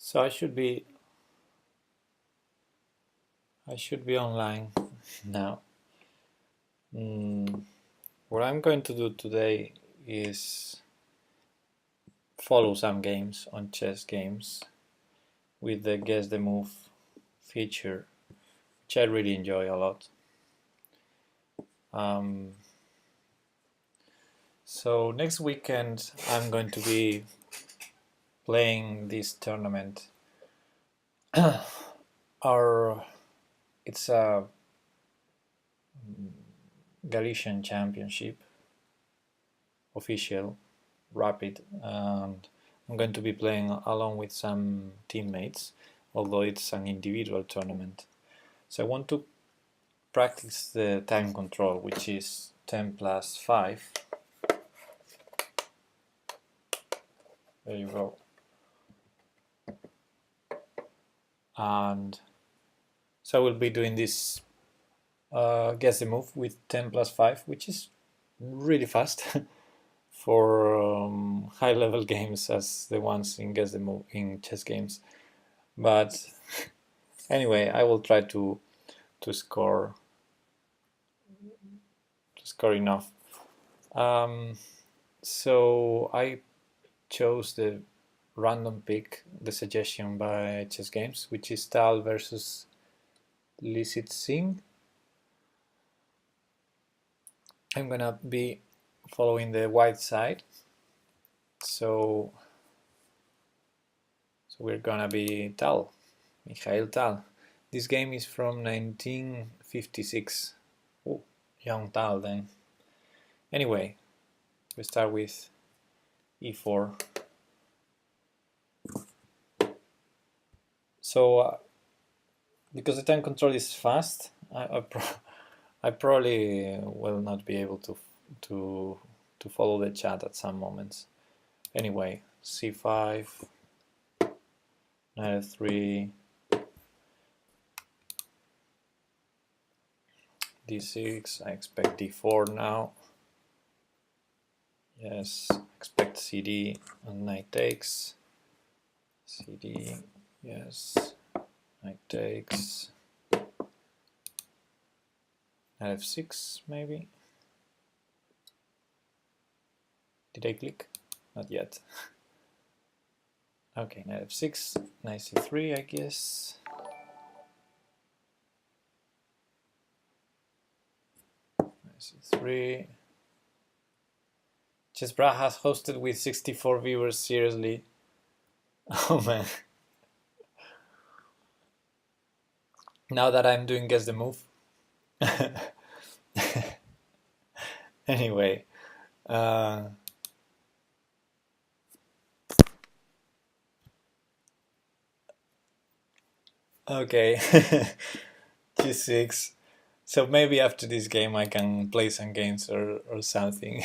So I should be online now. What I'm going to do today is follow some games on chess games with the guess the move feature, which I really enjoy a lot. Um, so next weekend I'm going to be playing this tournament. It's a Galician Championship official rapid, and I'm going to be playing along with some teammates, although it's an individual tournament. So I want to practice the time control, which is 10 plus 5. There you go. And so I will be doing this guess the move with 10 plus 5, which is really fast for high level games as the ones in guess the move in chess games. But anyway, I will try to score enough. So I chose the random pick, the suggestion by Chess Games, which is Tal versus Licit Singh. I'm gonna be following the white side, so we're gonna be Tal, Mikhail Tal. This game is from 1956. Oh, young Tal then. Anyway, we start with e4. So because the time control is fast, I probably will not be able to follow the chat at some moments. Anyway, c5, knight f3, d6. I expect d4 now. Yes, expect cd and knight takes. Cd, yes, knight takes. Knight f6 maybe. Did I click? Not yet. Okay, knight f6, knight c3, I guess. Knight c3. Chessbrah has hosted with 64 viewers, seriously. Oh man. Now that I'm doing guess the move. Anyway. Okay. G6. So maybe after this game I can play some games or something.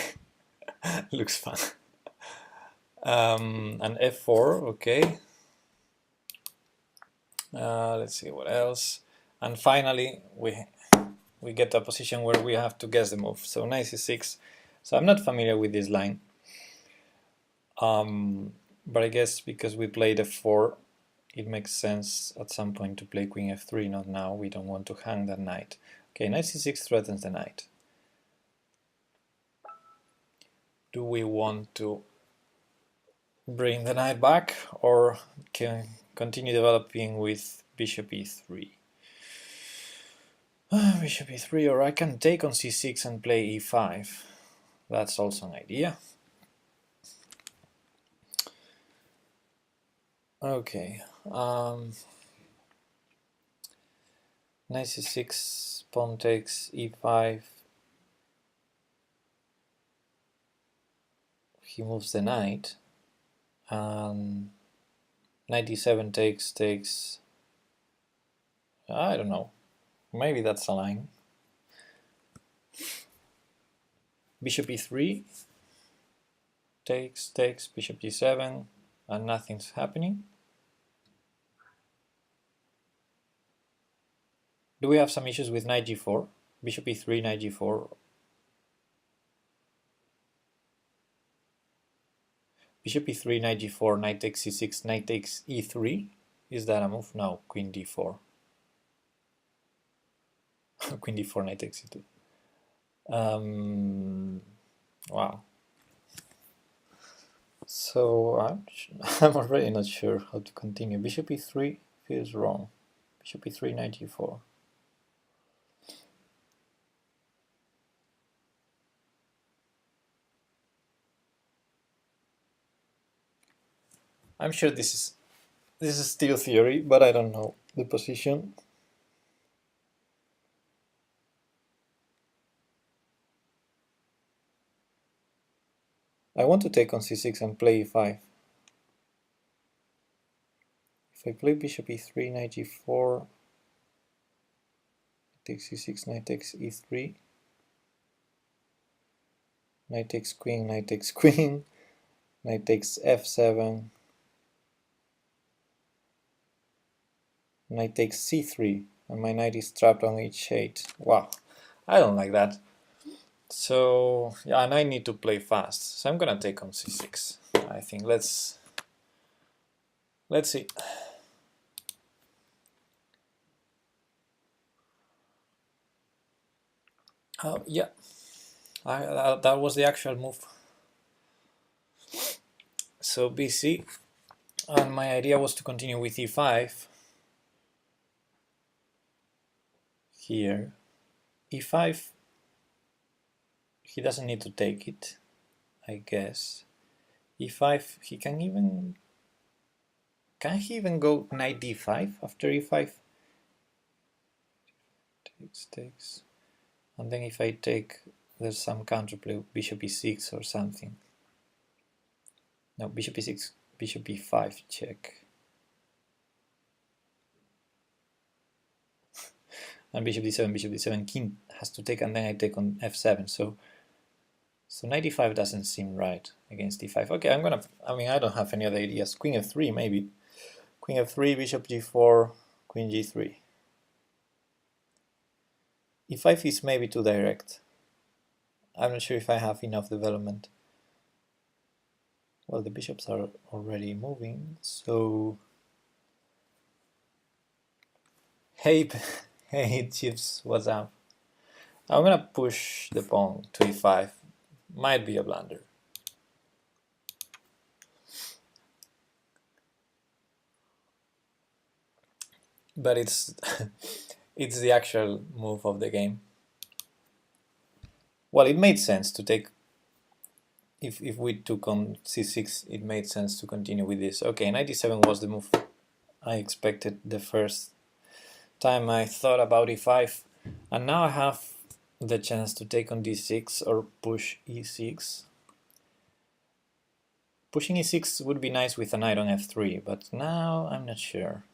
Looks fun. And f4, okay. Let's see what else. And finally we get a position where we have to guess the move. So knight c6. So I'm not familiar with this line. But I guess because we played f4, it makes sense at some point to play queen f3, not now. We don't want to hang that knight. Okay, knight c6 threatens the knight. Do we want to bring the knight back or can continue developing with bishop e3? Bishop e3, or I can take on c6 and play e5. That's also an idea. Okay. Knight c6, pawn takes e5. He moves the knight. And knight d7 takes. I don't know. Maybe that's a line. Bishop e3 takes, bishop d7, and nothing's happening. Do we have some issues with knight g4? Bishop e3, knight g4. Bishop e3, knight g4, knight takes c6, knight takes e3. Is that a move? No, queen d4. Queen d4, knight takes e2. Wow. So I'm already not sure how to continue. Bishop e3 feels wrong. Bishop e3, knight g4. I'm sure this is still theory, but I don't know the position. I want to take on c6 and play e5. If I play bishop e3, knight g4, takes c6, knight takes e3, knight takes queen, knight takes queen, knight takes f7, knight takes c3, and my knight is trapped on h8. Wow, I don't like that. So yeah, and I need to play fast, so I'm gonna take on c6. I think let's see. Yeah, that was the actual move. So bc, and my idea was to continue with e5 here. e5, he doesn't need to take it, I guess. e5, he can he even go knight d5 after e5? Takes. And then if I take, there's some counterplay, bishop e6 or something. No, bishop e6, bishop e5, check. And bishop d7, king has to take, and then I take on f7. So knight e5 doesn't seem right against e5. Okay, I don't have any other ideas. Queen f3 maybe. Queen f3, bishop g4, queen g3. e5 is maybe too direct. I'm not sure if I have enough development. Well, the bishops are already moving, so... Hey, hey Chips, what's up? I'm gonna push the pawn to e5. Might be a blunder. But it's it's the actual move of the game. Well, it made sense to take... If we took on c6, it made sense to continue with this. Okay, knight e7 was the move I expected the first time I thought about e5. And now I have the chance to take on d6 or push e6. Pushing e6 would be nice with a knight on f3, but now I'm not sure.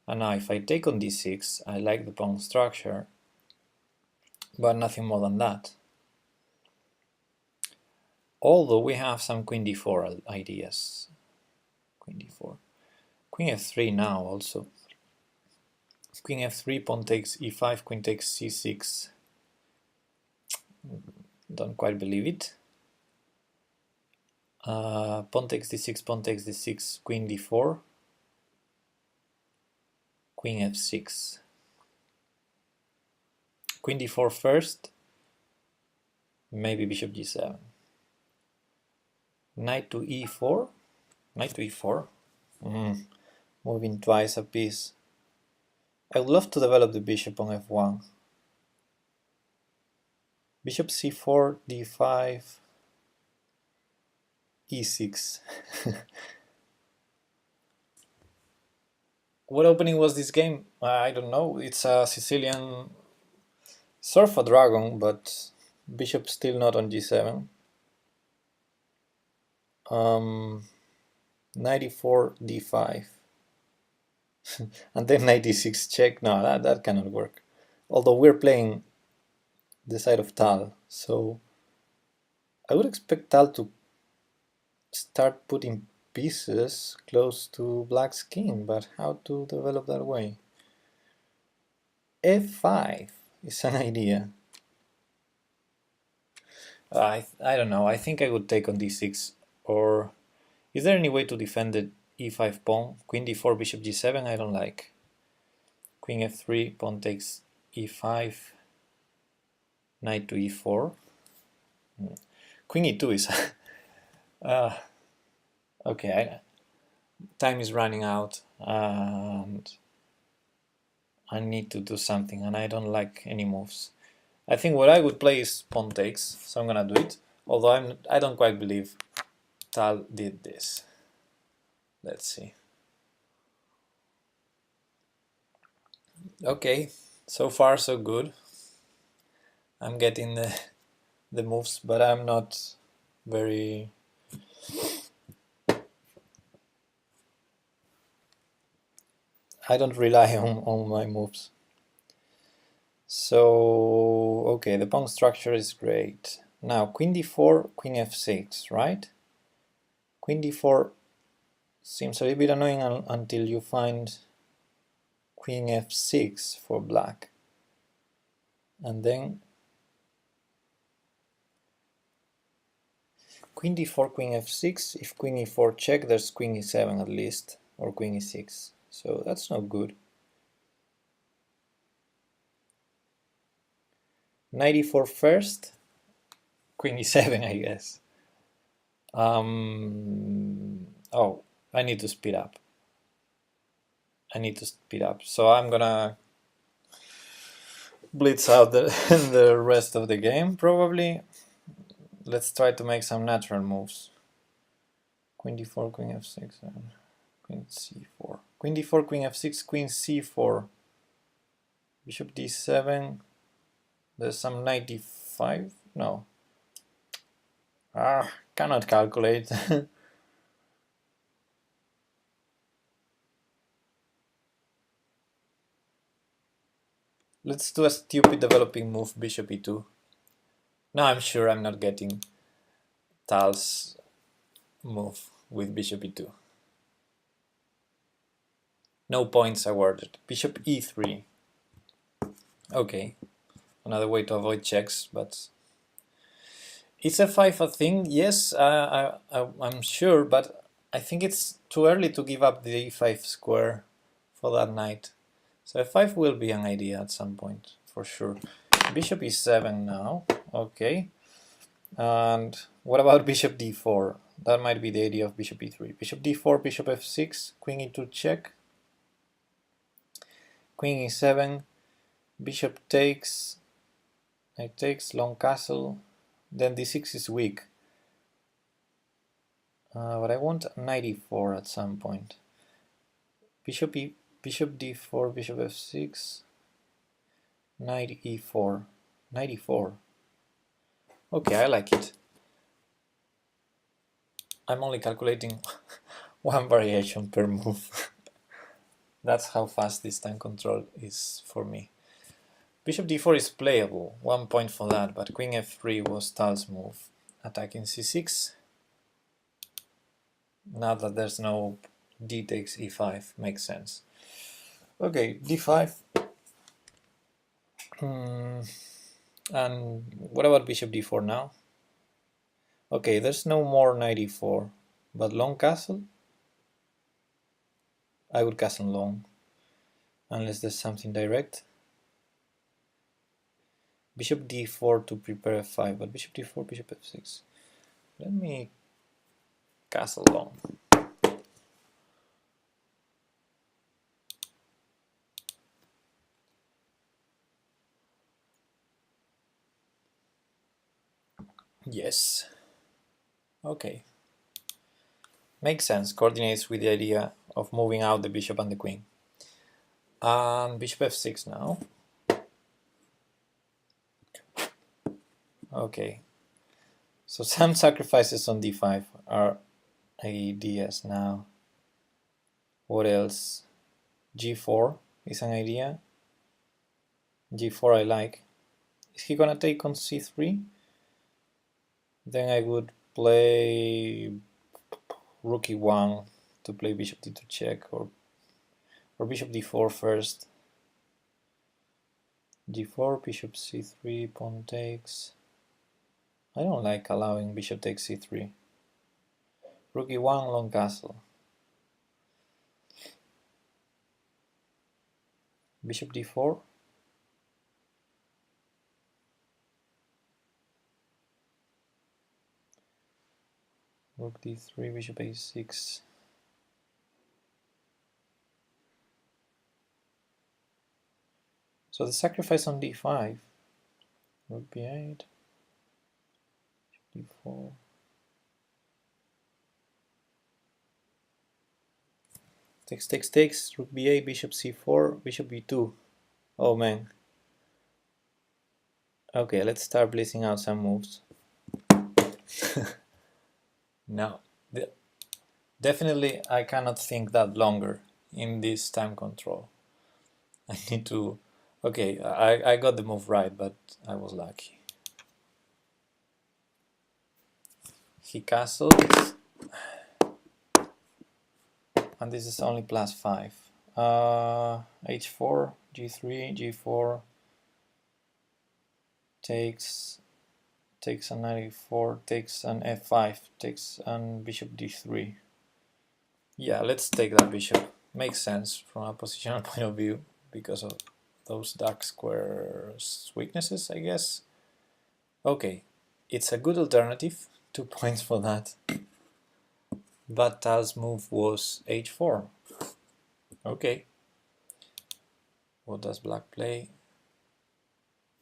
And now if I take on d6, I like the pawn structure, but nothing more than that. Although we have some queen d4 ideas. Queen d4. Queen f3 now also. Queen f3, pawn takes e5, queen takes c6. Don't quite believe it. Pawn takes d6, pawn takes d6, queen d4, queen f6. Queen d4 first, maybe bishop g7. Knight to e4, knight to e4, moving twice a piece. I would love to develop the bishop on f1. Bishop c4, d5, e6. What opening was this game? I don't know. It's a Sicilian Surf a Dragon, but bishop still not on g7. 94 d5. And then 96 check. No, that cannot work. Although we're playing the side of Tal, so I would expect Tal to start putting pieces close to black's king, but how to develop that way? f5 is an idea. I don't know. I think I would take on d6 or Is there any way to defend the e5 pawn? Queen d4, bishop g7, I don't like. Queen f3, pawn takes e5, knight to e4. Queen e2 is... okay, time is running out, and I need to do something, and I don't like any moves. I think what I would play is pawn takes, so I'm gonna do it. Although I don't quite believe Tal did this. Let's see. Okay, so far so good. I'm getting the moves, but I'm not very... I don't rely on my moves. So, okay, the pawn structure is great. Now, queen d4, queen f6, right? Queen d4 seems a little bit annoying until you find queen f6 for black. And then queen d4, queen f6. If queen e4 check, there's queen e7 at least, or queen e6. So that's not good. Knight e4 first, queen e7, I guess. Oh, I need to speed up. So I'm gonna blitz out the rest of the game, probably. Let's try to make some natural moves. Queen d4, queen f6, and queen c4. Queen d4, queen f6, queen c4. Bishop d7. There's some knight d5. No. Cannot calculate. Let's do a stupid developing move, bishop e2. Now I'm sure I'm not getting Tal's move with bishop e2. No points awarded. Bishop e3. Okay, another way to avoid checks, but is f5 a thing? Yes, I'm sure, but I think it's too early to give up the e5 square for that knight. So f5 will be an idea at some point, for sure. Bishop e7 now, okay. And what about bishop d4? That might be the idea of bishop e3. Bishop d4, bishop f6, queen e2 check. Queen e7, bishop takes, knight takes, long castle, then d6 is weak. But I want knight e4 at some point. Bishop d4, bishop f6, knight e4, knight e4. Okay, I like it. I'm only calculating one variation per move. That's how fast this time control is for me. Bishop d4 is playable, 1 point for that, but queen f3 was Tal's move. Attacking c6. Now that there's no d takes e5, makes sense. Okay, d5. And what about bishop d4 now? Okay, there's no more knight e4, but long castle? I would castle long, unless there's something direct. Bishop d4 to prepare f5, but bishop d4, bishop f6. Let me castle long. Yes. Okay. Makes sense, coordinates with the idea of moving out the bishop and the queen. And bishop f6 now. Okay. So some sacrifices on d5 are ideas now. What else? g4 is an idea. g4 I like. Is he gonna take on c3? Then I would play rook e1 to play bishop d2 check, or bishop d4 first. g4, bishop c3, pawn takes. I don't like allowing bishop takes c3. Rook e1, long castle. Bishop d4. Rook d3, bishop a6. So the sacrifice on d5. Rook b8, d4. Takes, rook b8, bishop c4, bishop b2. Oh man. Okay, let's start blazing out some moves. No, definitely I cannot think that longer in this time control. I need to... Okay, I got the move right, but I was lucky. He castles, and this is only +5. H4, G3, G4, takes an knight e4, takes an f5, takes an bishop d3. Yeah, let's take that bishop. Makes sense from a positional point of view because of those dark squares weaknesses, I guess. Okay, it's a good alternative. 2 points for that. But Tal's move was h4. Okay. What does black play?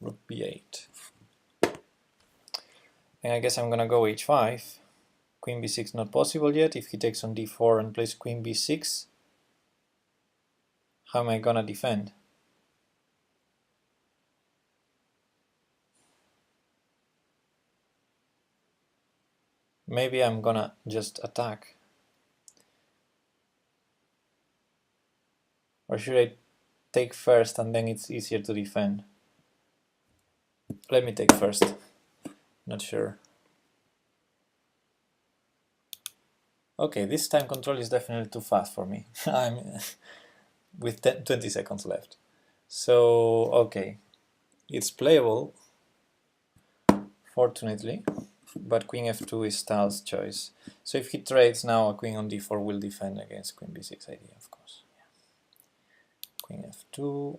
Rook b8. And I guess I'm gonna go h5. Queen b6 not possible yet. If he takes on d4 and plays queen b6, how am I gonna defend? Maybe I'm gonna just attack. Or should I take first and then it's easier to defend? Let me take first. Not sure. Okay, this time control is definitely too fast for me. I'm with 20 seconds left. So, okay, it's playable, fortunately, but queen f2 is Tal's choice. So if he trades now, a queen on d4 will defend against queen b6 idea, of course. Yeah. Queen f2,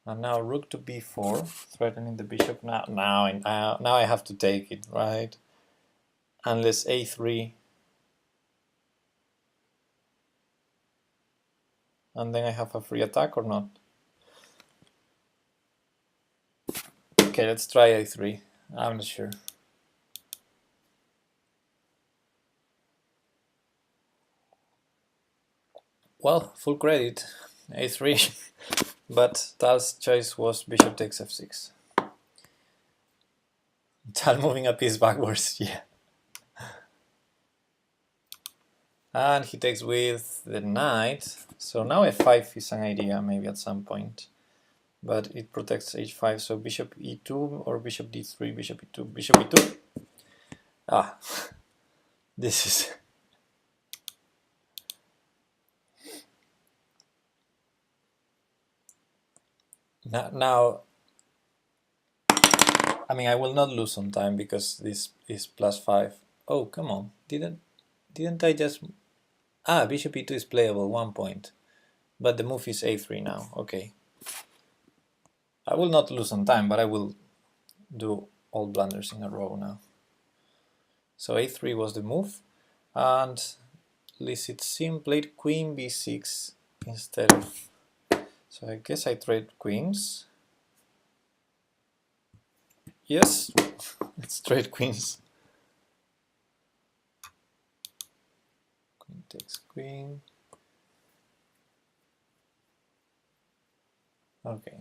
and now rook to b4, threatening the bishop. Now I have to take it, right? Unless a3, and then I have a free attack or not. Okay, let's try a3. I'm not sure. Well, full credit, a3, but Tal's choice was bishop takes f6. Tal moving a piece backwards, yeah. And he takes with the knight, so now f5 is an idea maybe at some point, but it protects h5, so bishop e2 or bishop d3, bishop e2, bishop e2. Ah, this is... Now, I mean, I will not lose some time because this is +5. Oh, come on, didn't I just... Ah, bishop e2 is playable, 1 point, but the move is a3 now, okay. I will not lose some time, but I will do all blunders in a row now. So a3 was the move, and Licit Sim played queen b6 instead of... So I guess I trade queens. Yes, let's trade queens. Queen takes queen. Okay.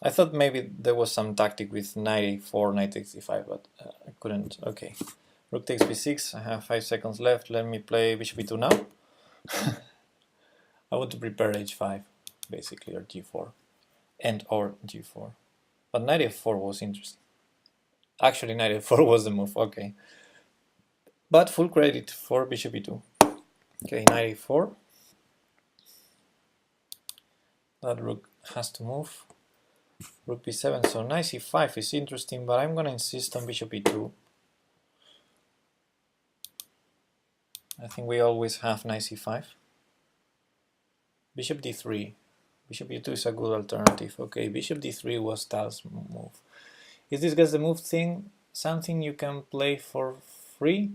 I thought maybe there was some tactic with knight a4, knight takes d5, but I couldn't. Okay. Rook takes b6. I have 5 seconds left. Let me play bishop e2 now. I want to prepare h5, basically, or g4, and or g4. But knight f4 was interesting. Actually, knight f4 was the move. Okay. But full credit for bishop e2. Okay, knight a4. That rook has to move. Rook b7, so knight c5 is interesting, but I'm gonna insist on bishop e2. I think we always have knight c5. Bishop d3. Bishop e2 is a good alternative. Okay, bishop d3 was Tal's move. Is this guess the move thing something you can play for free?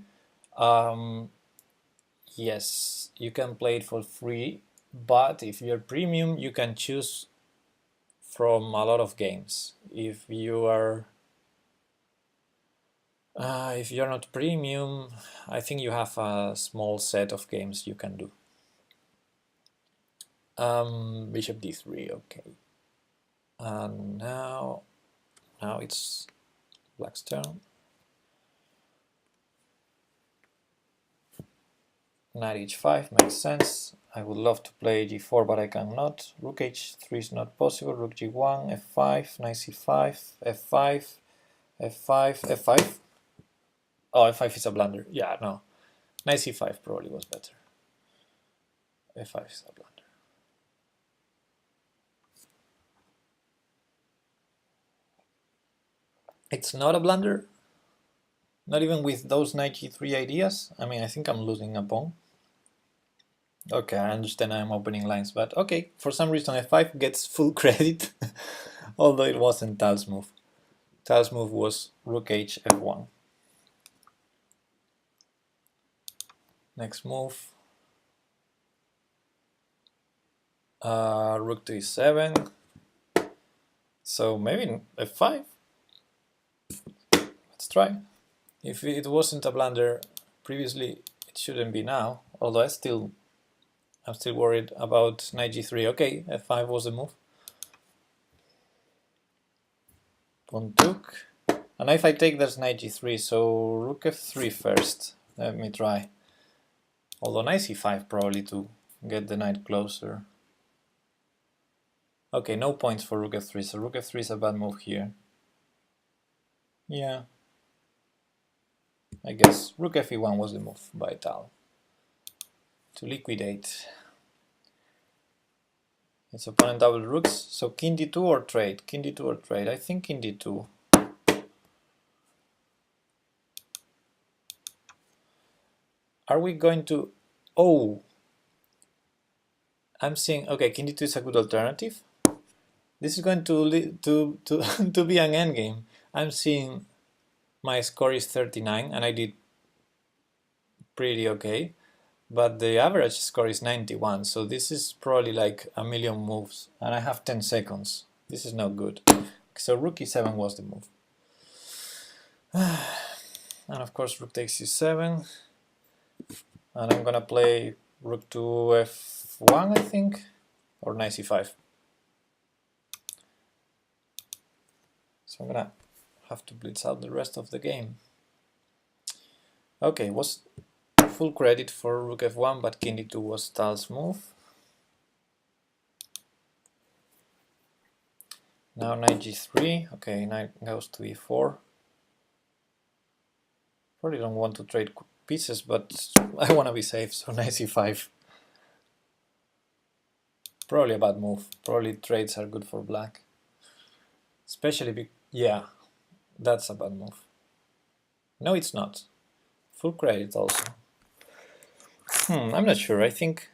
Yes, you can play it for free, but if you're premium, you can choose from a lot of games. If you're not premium, I think you have a small set of games you can do. Bishop d3, okay. And now it's black's turn. Knight h5 makes sense. I would love to play g4, but I cannot. Rook h3 is not possible. Rook g1, f5, knight c5, f5, f5, f5. Oh, f5 is a blunder. Yeah, no. Knight c5 probably was better. f5 is a blunder. It's not a blunder. Not even with those knight g3 ideas. I mean, I think I'm losing a pawn. Okay, I understand I'm opening lines, but okay, for some reason f5 gets full credit, although it wasn't Tal's move. Tal's move was rook h f1. Next move, rook to e7. So maybe f5. Let's try. If it wasn't a blunder previously, it shouldn't be now. Although I'm still worried about knight g3. Okay, f5 was the move. Pawn took. And if I take, there's knight g3. So rook f3 first. Let me try. Although knight c5 probably to get the knight closer. Okay, no points for rook f3. So rook f3 is a bad move here. Yeah. I guess rook fe1 was the move by Tal to liquidate. Its opponent double rooks, so king d2 or trade? King d2 or trade? I think king d2. Are we going to... Oh! I'm seeing... Okay, king d2 is a good alternative. This is going to be an endgame. I'm seeing my score is 39 and I did pretty okay. But the average score is 91, so this is probably like a million moves, and I have 10 seconds. This is not good. So rook e7 was the move. And of course rook takes e7. And I'm gonna play rook to f1, I think, or knight c5. So I'm gonna have to blitz out the rest of the game. Okay, was full credit for rook f1, but king d2 was Tal's move. Now knight g3, okay, knight goes to e4. Probably don't want to trade pieces, but I want to be safe, so knight c5. Probably a bad move. Probably trades are good for black. Especially, yeah, that's a bad move. No, it's not. Full credit also. I'm not sure. I think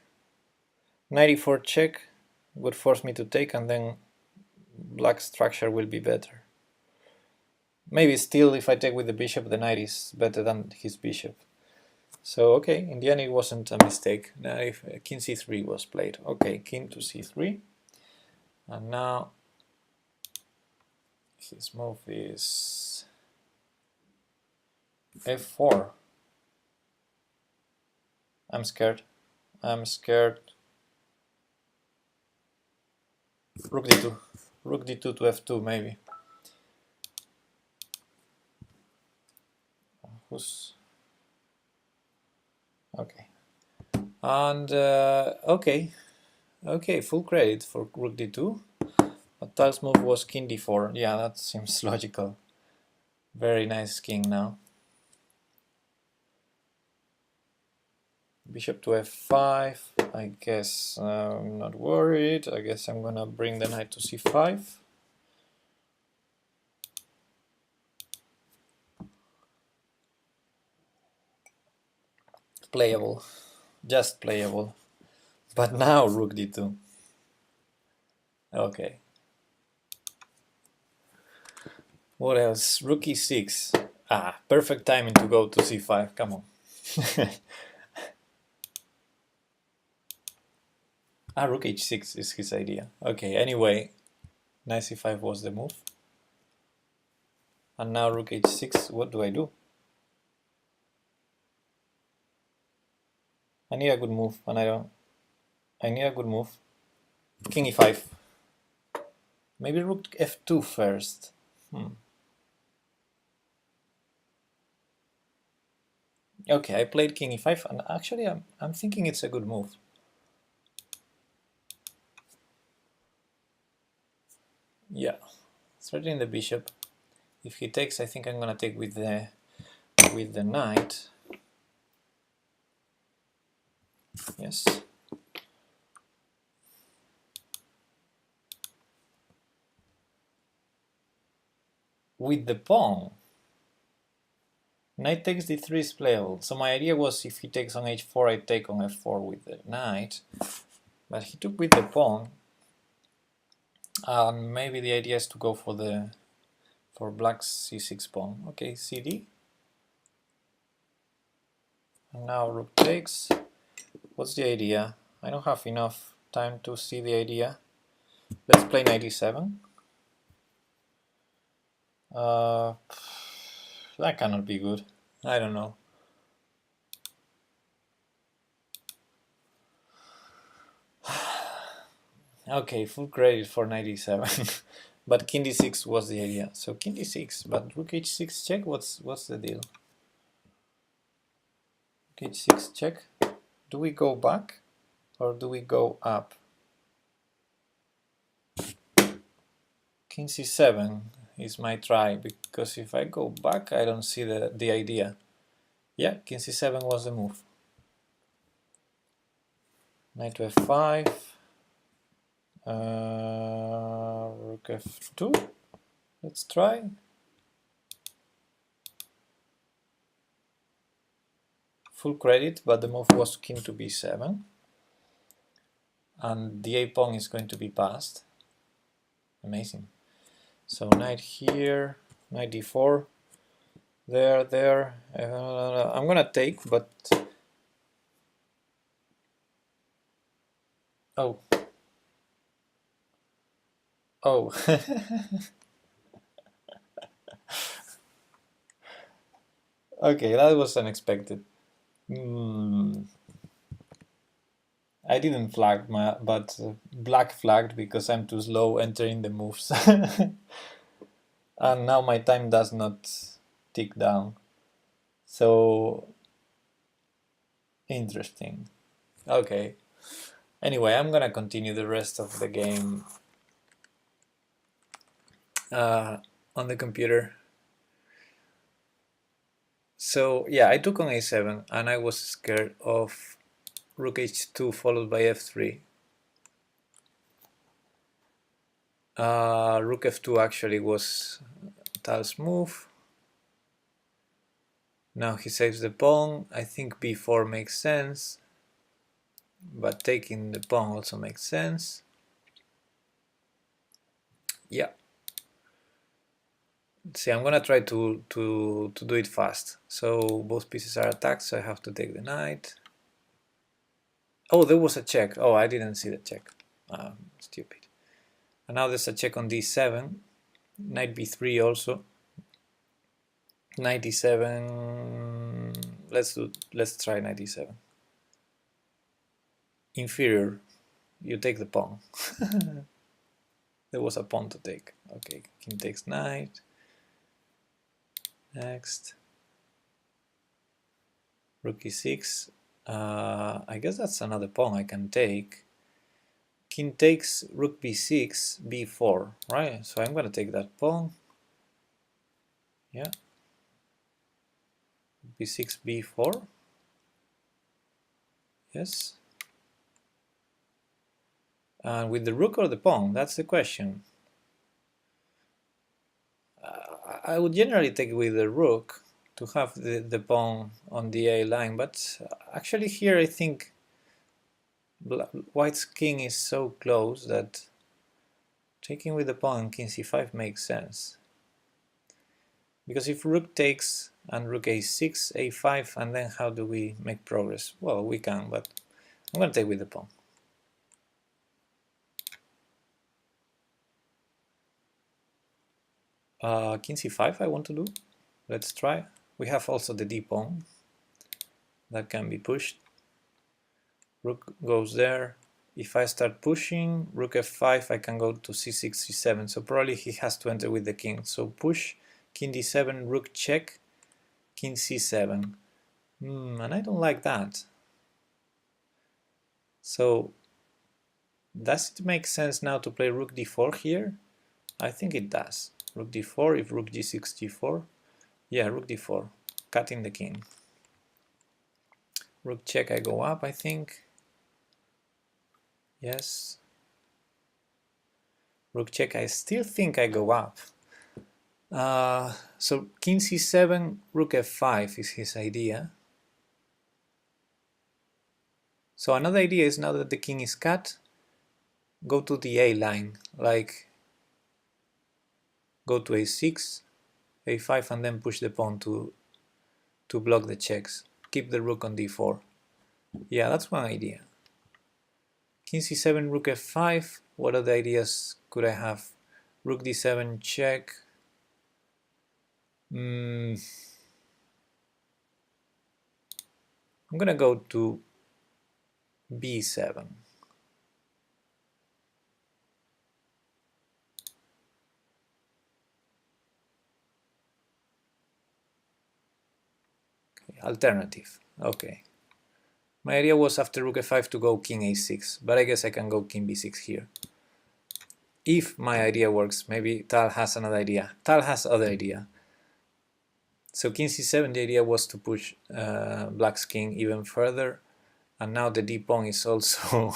knight e4 check would force me to take, and then black's structure will be better. Maybe still, if I take with the bishop, the knight is better than his bishop. So, okay, in the end it wasn't a mistake. Now if king c3 was played. Okay, king to c3. And now his move is f4. I'm scared. I'm scared. Rook d2. Rook d2 to f2 maybe. Who's... Okay. And okay, full credit for rook d2. But Tal's move was king d4. Yeah, that seems logical. Very nice king now. Bishop to f5. I guess I'm not worried. I guess I'm gonna bring the knight to c5. Playable, just playable. But now rook d2. Okay. What else? Rook e6. Ah, perfect timing to go to c5. Come on. Ah, rook h6 is his idea. Okay, anyway, knight c5 was the move. And now rook h6, what do I do? I need a good move, and I don't. I need a good move. King e5. Maybe rook f2 first. Okay, I played king e5, and actually I'm thinking it's a good move. Yeah, threatening the bishop. If he takes, I think I'm gonna take with the knight. Yes. With the pawn. Knight takes d3 is playable. So my idea was if he takes on h4, I take on f4 with the knight. But he took with the pawn. And maybe the idea is to go for black's c6 pawn. Okay, cd. And now rook takes. What's the idea? I don't have enough time to see the idea. Let's play knight e7. That cannot be good. I don't know. Okay, full credit for knight e7. But king d6 was the idea. So king d6, but rook h6 check. What's the deal? Rook h6 check. Do we go back or do we go up? King c7 is my try, because if I go back, I don't see the idea. Yeah, king c7 was the move. Knight to f5. Rook f2. Let's try. Full credit, but the move was king to b7. And the a pawn is going to be passed. Amazing. So knight here, knight d4, there. I'm gonna take, but oh. Okay, that was unexpected. I didn't flag but black flagged because I'm too slow entering the moves. And now my time does not tick down. So interesting. Okay. Anyway, I'm gonna continue the rest of the game on the computer. So yeah, I took on a7 and I was scared of rook h2 followed by f3. Rook f2 actually was Tal's move. Now he saves the pawn. I think b4 makes sense, but taking the pawn also makes sense. Yeah. See, I'm gonna try to do it fast. So both pieces are attacked, so I have to take the knight. Oh, there was a check. Oh, I didn't see the check. Stupid. And now there's a check on d7. Knight b3 also. Knight d7. Let's try knight d7. Inferior. You take the pawn. There was a pawn to take. Okay, king takes knight. Next. Rook e6. I guess that's another pawn I can take. King takes rook b6, b4, right? So I'm gonna take that pawn. Yeah. b6, b4. Yes. And with the rook or the pawn, that's the question. I would generally take with the rook, to have the pawn on the A line, but actually here I think White's king is so close that taking with the pawn king c5 makes sense. Because if rook takes and rook a6, a5, and then how do we make progress? Well, we can, but I'm going to take with the pawn. King c5 I want to do. Let's try. We have also the d pawn that can be pushed. Rook goes there. If I start pushing, rook f5, I can go to c6, c7. So probably he has to enter with the king. So push, king d7, rook check, king c7. And I don't like that. So does it make sense now to play rook d4 here? I think it does. Rook d4, if rook g6, g4. Yeah, rook d4, cutting the king. Rook check, I go up, I think. Yes. Rook check, I still think I go up. So king c7, rook f5 is his idea. So another idea is now that the king is cut, go to the A line, like go to a6, a5, and then push the pawn to block the checks. Keep the rook on d4. Yeah, that's one idea. King c7, rook f5. What other ideas could I have? Rook d7 check. I'm gonna go to b7. Okay, alternative. Okay. My idea was after rook f5 to go king a6, but I guess I can go king b6 here. If my idea works, maybe Tal has another idea. Tal has other idea. So king c7, the idea was to push black's king even further, and now the d pawn is also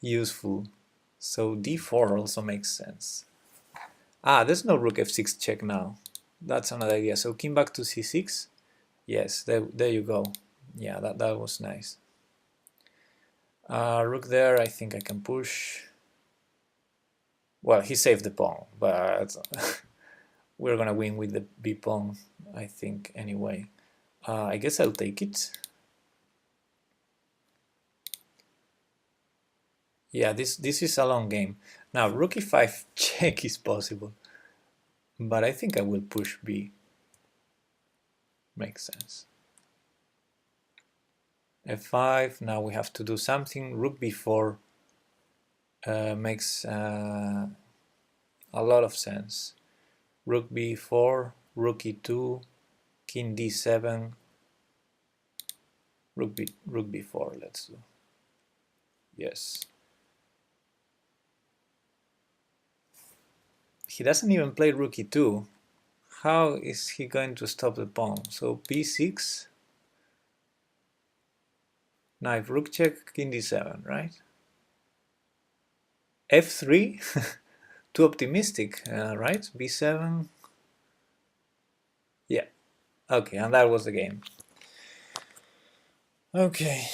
useful. So d4 also makes sense. There's no rook f6 check now. That's another idea. So king back to c6. Yes, there you go. Yeah, that was nice. Rook there, I think I can push. Well, he saved the pawn, but we're gonna win with the b pawn, I think, anyway. I guess I'll take it. Yeah, this is a long game. Now, rook e5 check is possible, but I think I will push b. Makes sense. f5, now we have to do something. Rook b4 makes a lot of sense. Rook b4, rook e2, king d7, rook b4, let's do. Yes. He doesn't even play rook e2. How is he going to stop the pawn? So b6. Now if rook check, king d7, right? f3, too optimistic, right? b7. Yeah. Okay, and that was the game. Okay.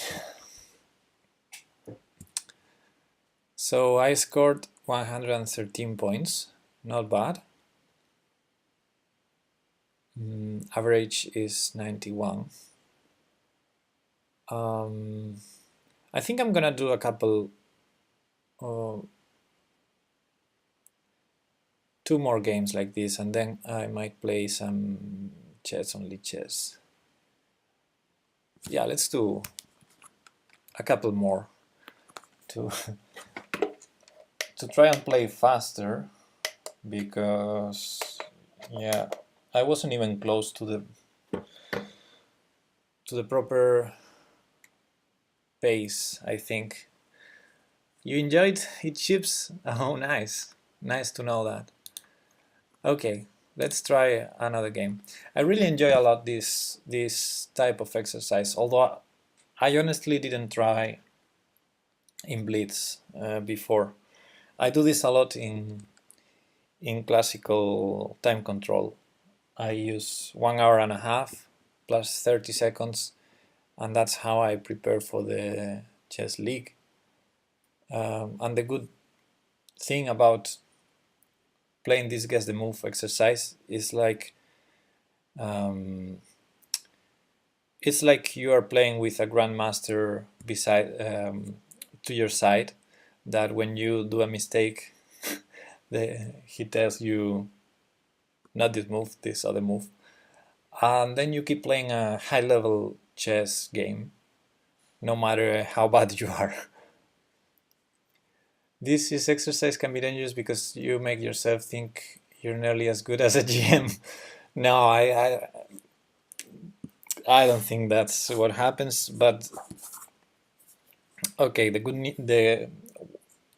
So I scored 113 points. Not bad. Average is 91. I think I'm gonna do a couple, 2 more games like this, and then I might play some chess, only chess. Yeah, let's do a couple more to try and play faster, because yeah, I wasn't even close to the proper pace, I think. You enjoyed It Chips? Oh, nice. Nice to know that. Okay, let's try another game. I really enjoy a lot this type of exercise, although I honestly didn't try in Blitz before. I do this a lot in classical time control. I use 1 hour and a half plus 30 seconds, and that's how I prepare for the chess league. And the good thing about playing this guess the move exercise is like it's like you are playing with a grandmaster beside to your side, that when you do a mistake he tells you not this move, this other move, and then you keep playing a high level chess game no matter how bad you are. This exercise can be dangerous because you make yourself think you're nearly as good as a GM. No, I don't think that's what happens, but okay,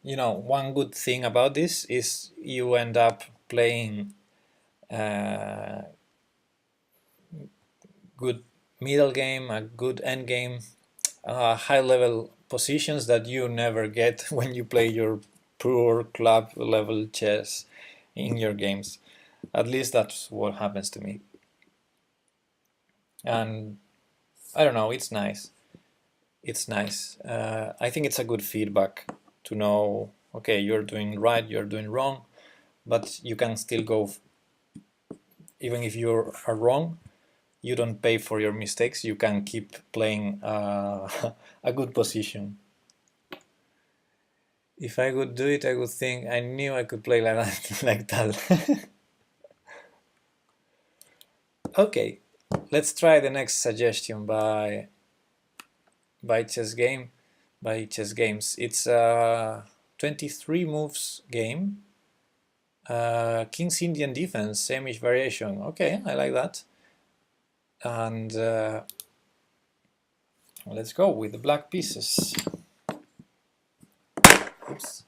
one good thing about this is you end up playing good middle game, a good end game, high level positions that you never get when you play your poor club level chess in your games. At least that's what happens to me. And I don't know, it's nice. It's nice. I think it's a good feedback to know, okay, you're doing right, you're doing wrong, but you can still go, even if you are wrong, you don't pay for your mistakes, you can keep playing a good position. If I could do it, I would think I knew I could play like that. Like that. Okay, let's try the next suggestion by Chess Games. It's a 23 moves game. King's Indian defense, same-ish variation. Okay, I like that. And let's go with the black pieces. Oops.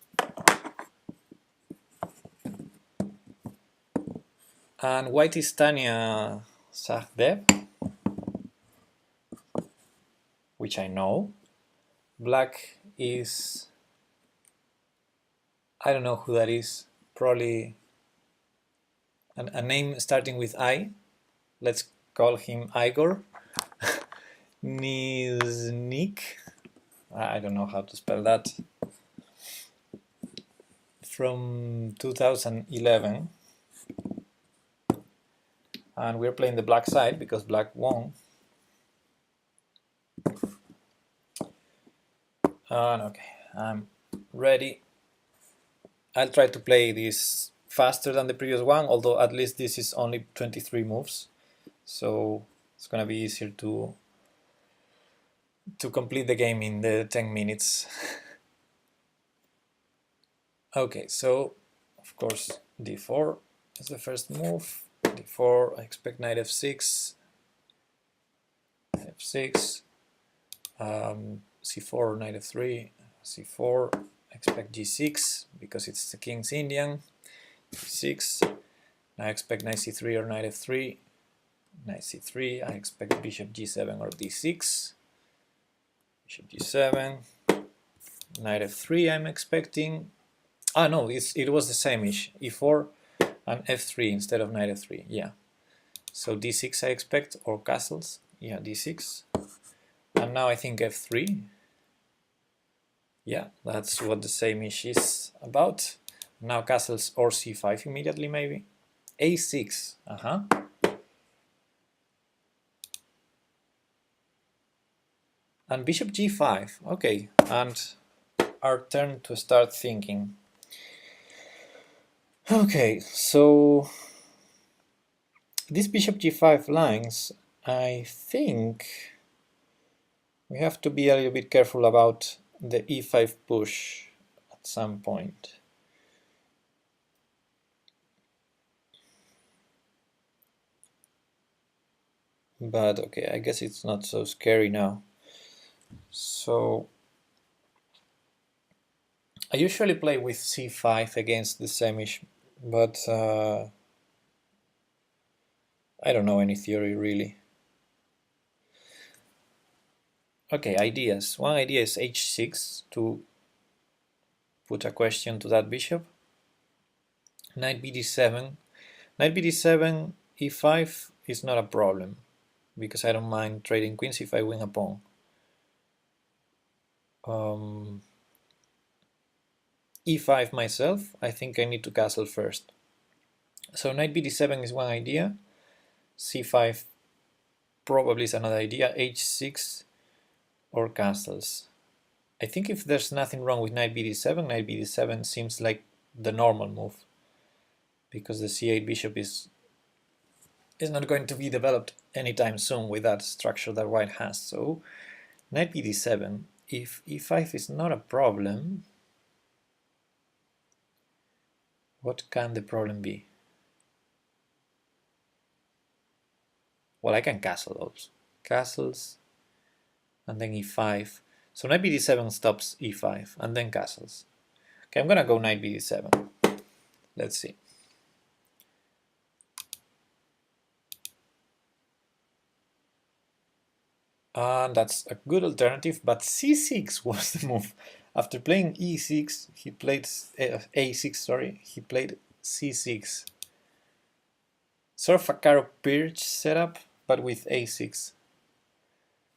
And white is Tanya Sahdev, which I know. Black is, I don't know who that is, probably a name starting with I. Let's call him Igor. Niznik, I don't know how to spell that. From 2011. And we're playing the black side because black won. Okay, I'm ready. I'll try to play this faster than the previous one, although at least this is only 23 moves, so it's gonna be easier to complete the game in the 10 minutes. Okay, so of course d4 is the first move. d4, I expect knight f6, f6, c4, knight f3, c4, I expect g6 because it's the King's Indian, g6, I expect knight c3 or knight f3, knight c3, I expect bishop g7 or d6, bishop g7, knight f3 I'm expecting, no, it was the same-ish, e4 and f3 instead of knight f3, yeah. So d6 I expect, or castles, yeah, d6, and now I think f3, yeah, that's what the same-ish is about. Now castles or c5 immediately maybe, a6, and bishop g5, okay, and our turn to start thinking. Okay, so these bishop g5 lines, I think we have to be a little bit careful about the e5 push at some point. But okay, I guess it's not so scary now. So I usually play with c5 against the same-ish, but I don't know any theory really. Okay, ideas. One idea is h6 to put a question to that bishop. Knight bd7. Knight bd7 e5 is not a problem, because I don't mind trading queens if I win a pawn. E5 myself, I think I need to castle first. So knight bd7 is one idea, c5 probably is another idea, h6 or castles. I think if there's nothing wrong with knight bd7 seems like the normal move, because the c8 bishop is not going to be developed anytime soon with that structure that white has. So knight bd7, if e5 is not a problem, what can the problem be? Well, I can castle those. Castles, and then e5. So knight bd7 stops e5, and then castles. Okay, I'm gonna go knight bd7. Let's see. And that's a good alternative, but c6 was the move. After playing e6, he played a6, sorry, he played c6. Sort of a Caro Pirch setup, but with a6.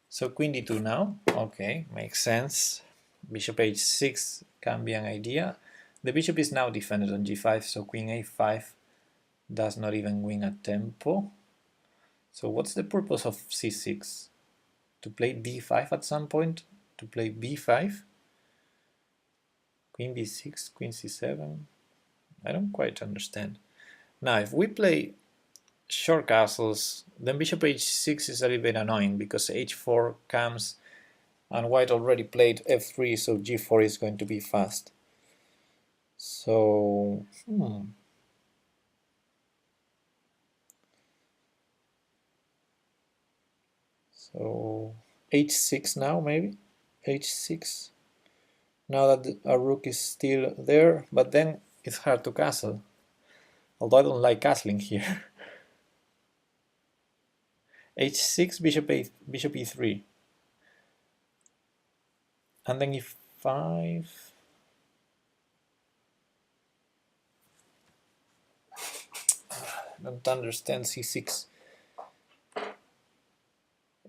So queen d2 now, okay, makes sense. Bishop h6 can be an idea. The bishop is now defended on g5, so queen a5 does not even win a tempo. So what's the purpose of c6? To play d5 at some point? To play b5? Queen b6, queen c7? I don't quite understand. Now, if we play short castles, then bishop h6 is a little bit annoying, because h4 comes and white already played f3, so g4 is going to be fast. So, So h6 now, maybe? h6. Now that our rook is still there, but then it's hard to castle. Although I don't like castling here. h6, bishop e3. And then e5. I don't understand c6.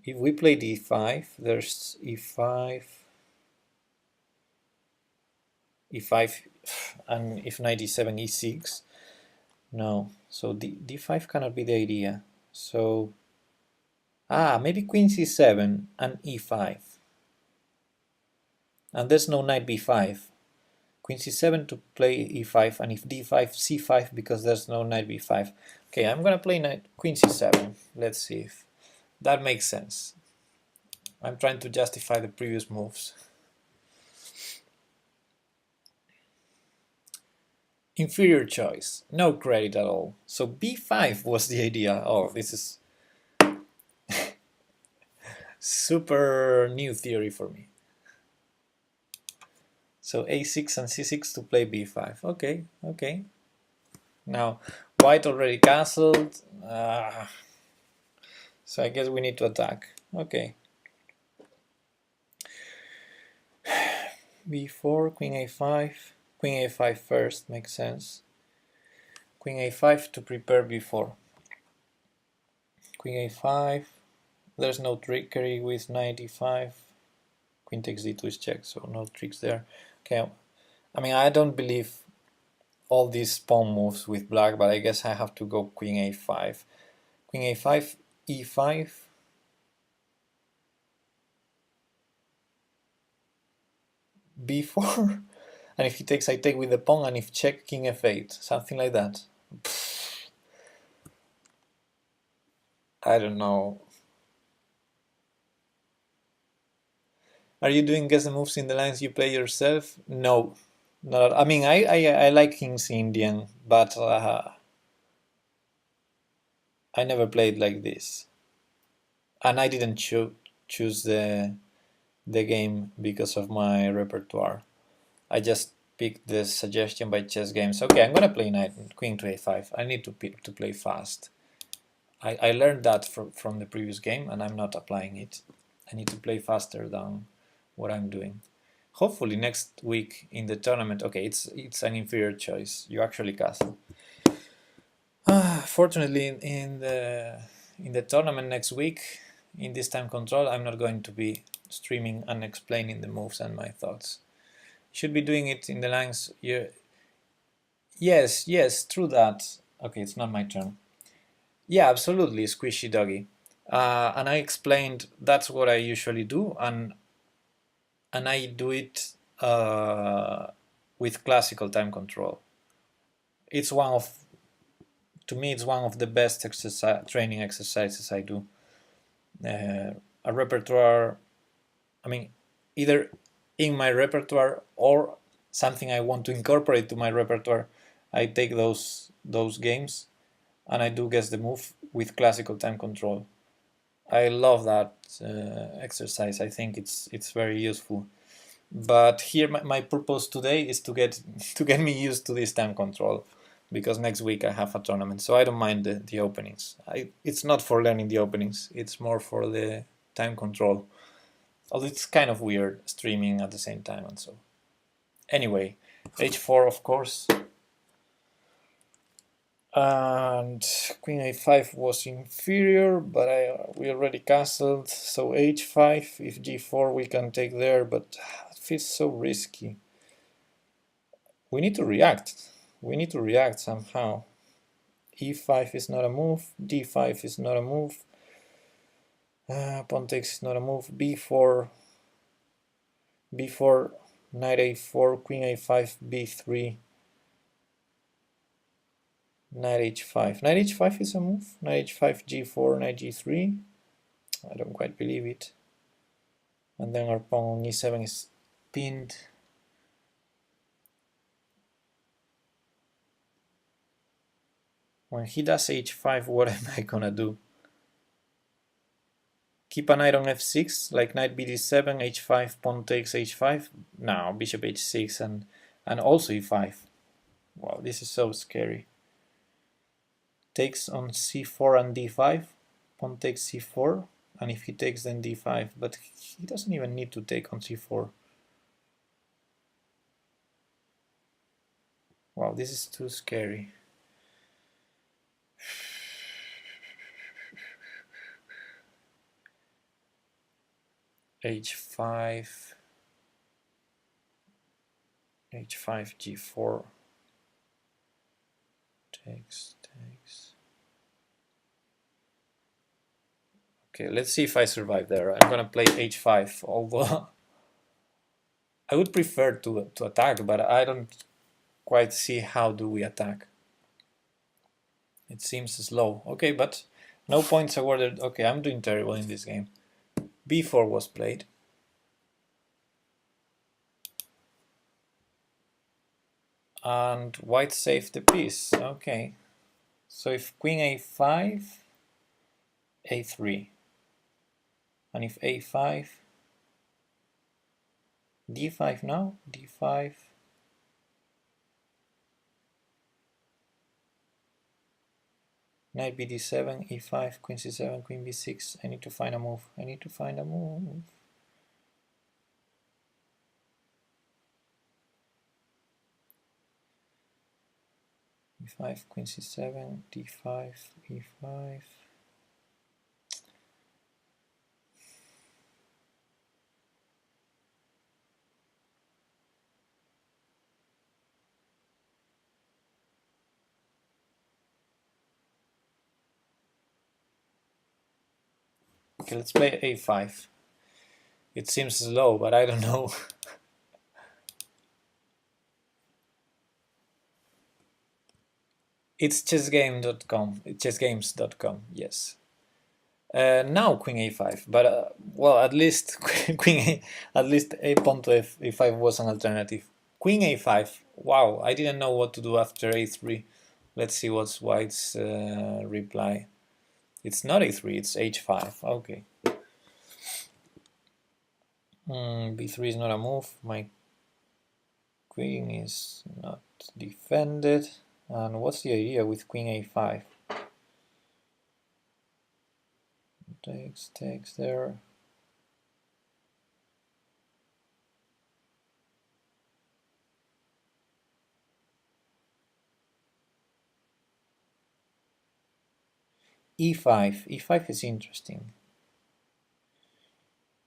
If we play d5, there's e5, e5, and if knight d7, e6. No, so d5 cannot be the idea. So, maybe queen c7 and e5. And there's no knight b5. Queen c7 to play e5, and if d5, c5, because there's no knight b5. Okay, I'm gonna play knight queen c7. Let's see if that makes sense. I'm trying to justify the previous moves. Inferior choice, no credit at all. So b5 was the idea. Oh, this is super new theory for me. So a6 and c6 to play b5. Okay, okay. Now, white already castled. So I guess we need to attack. Okay. b4, queen a5. Queen a5 first, makes sense. Queen a5 to prepare b4. Queen a5. There's no trickery with knight e5. Queen takes d2 is check, so no tricks there. Okay, I mean, I don't believe all these pawn moves with black, but I guess I have to go queen a5. Queen a5, e5. b4. And if he takes, I take with the pawn, and if check, king f8. Something like that. I don't know. Are you doing guess the moves in the lines you play yourself? No. Not, I mean, I like King's Indian, but I never played like this. And I didn't choose the game because of my repertoire. I just picked the suggestion by Chess Games. Okay, I'm gonna play knight queen to a5. I need to play fast. I learned that from the previous game, and I'm not applying it. I need to play faster than what I'm doing. Hopefully next week in the tournament. Okay, it's an inferior choice. You actually castle. fortunately, in the tournament next week, in this time control, I'm not going to be streaming and explaining the moves and my thoughts. Should be doing it in the lines. Yes, true that. Okay, it's not my turn. Yeah, absolutely, squishy doggy. And I explained that's what I usually do, and I do it with classical time control. It's to me, it's one of the best training exercises I do. A repertoire, I mean, either in my repertoire or something I want to incorporate to my repertoire, I take those games and I do guess the move with classical time control. I love that exercise. I think it's very useful. But here, my purpose today is to get me used to this time control, because next week I have a tournament, so I don't mind the openings. It's not for learning the openings; it's more for the time control. Although it's kind of weird streaming at the same time and so. Anyway, h4 of course, and queen a5 was inferior, but we already castled. So h5, if g4 we can take there, but it feels so risky. We need to react. We need to react somehow. e5 is not a move. d5 is not a move. Pawn takes is not a move. b4, knight a4, queen a5, b3, knight h5. Knight h5 is a move. Knight h5, g4, knight g3. I don't quite believe it. And then our pawn on e7 is pinned. When he does h5, what am I gonna do? Keep a knight on f6, like knight bd7, h5, pawn takes h5. No, bishop h6 and also e5. Wow, this is so scary. Takes on c4 and d5. Pawn takes c4, and if he takes then d5, but he doesn't even need to take on c4. Wow, this is too scary. h5, g4, takes. Okay, let's see if I survive there. I'm gonna play h5, although I would prefer to attack, but I don't quite see how do we attack. It seems slow. Okay, but no points awarded. Okay, I'm doing terrible in this game. b4 was played. And white saved the piece. Okay. So if queen a5, a3. And if a5, d5 now, d5. Knight bd7, e5, queen c7, queen b6. I need to find a move. e5, queen c7, d5, e5. Okay, let's play a5. It seems slow, but I don't know. It's chessgames.com, yes. Now queen a5, but well, at least at least a pawn to a5 was an alternative. Queen a5. Wow, I didn't know what to do after a3. Let's see what's white's reply. It's not a3, it's h5. Okay. b3 is not a move. My queen is not defended. And what's the idea with queen a5? Takes there. e5. e5 is interesting.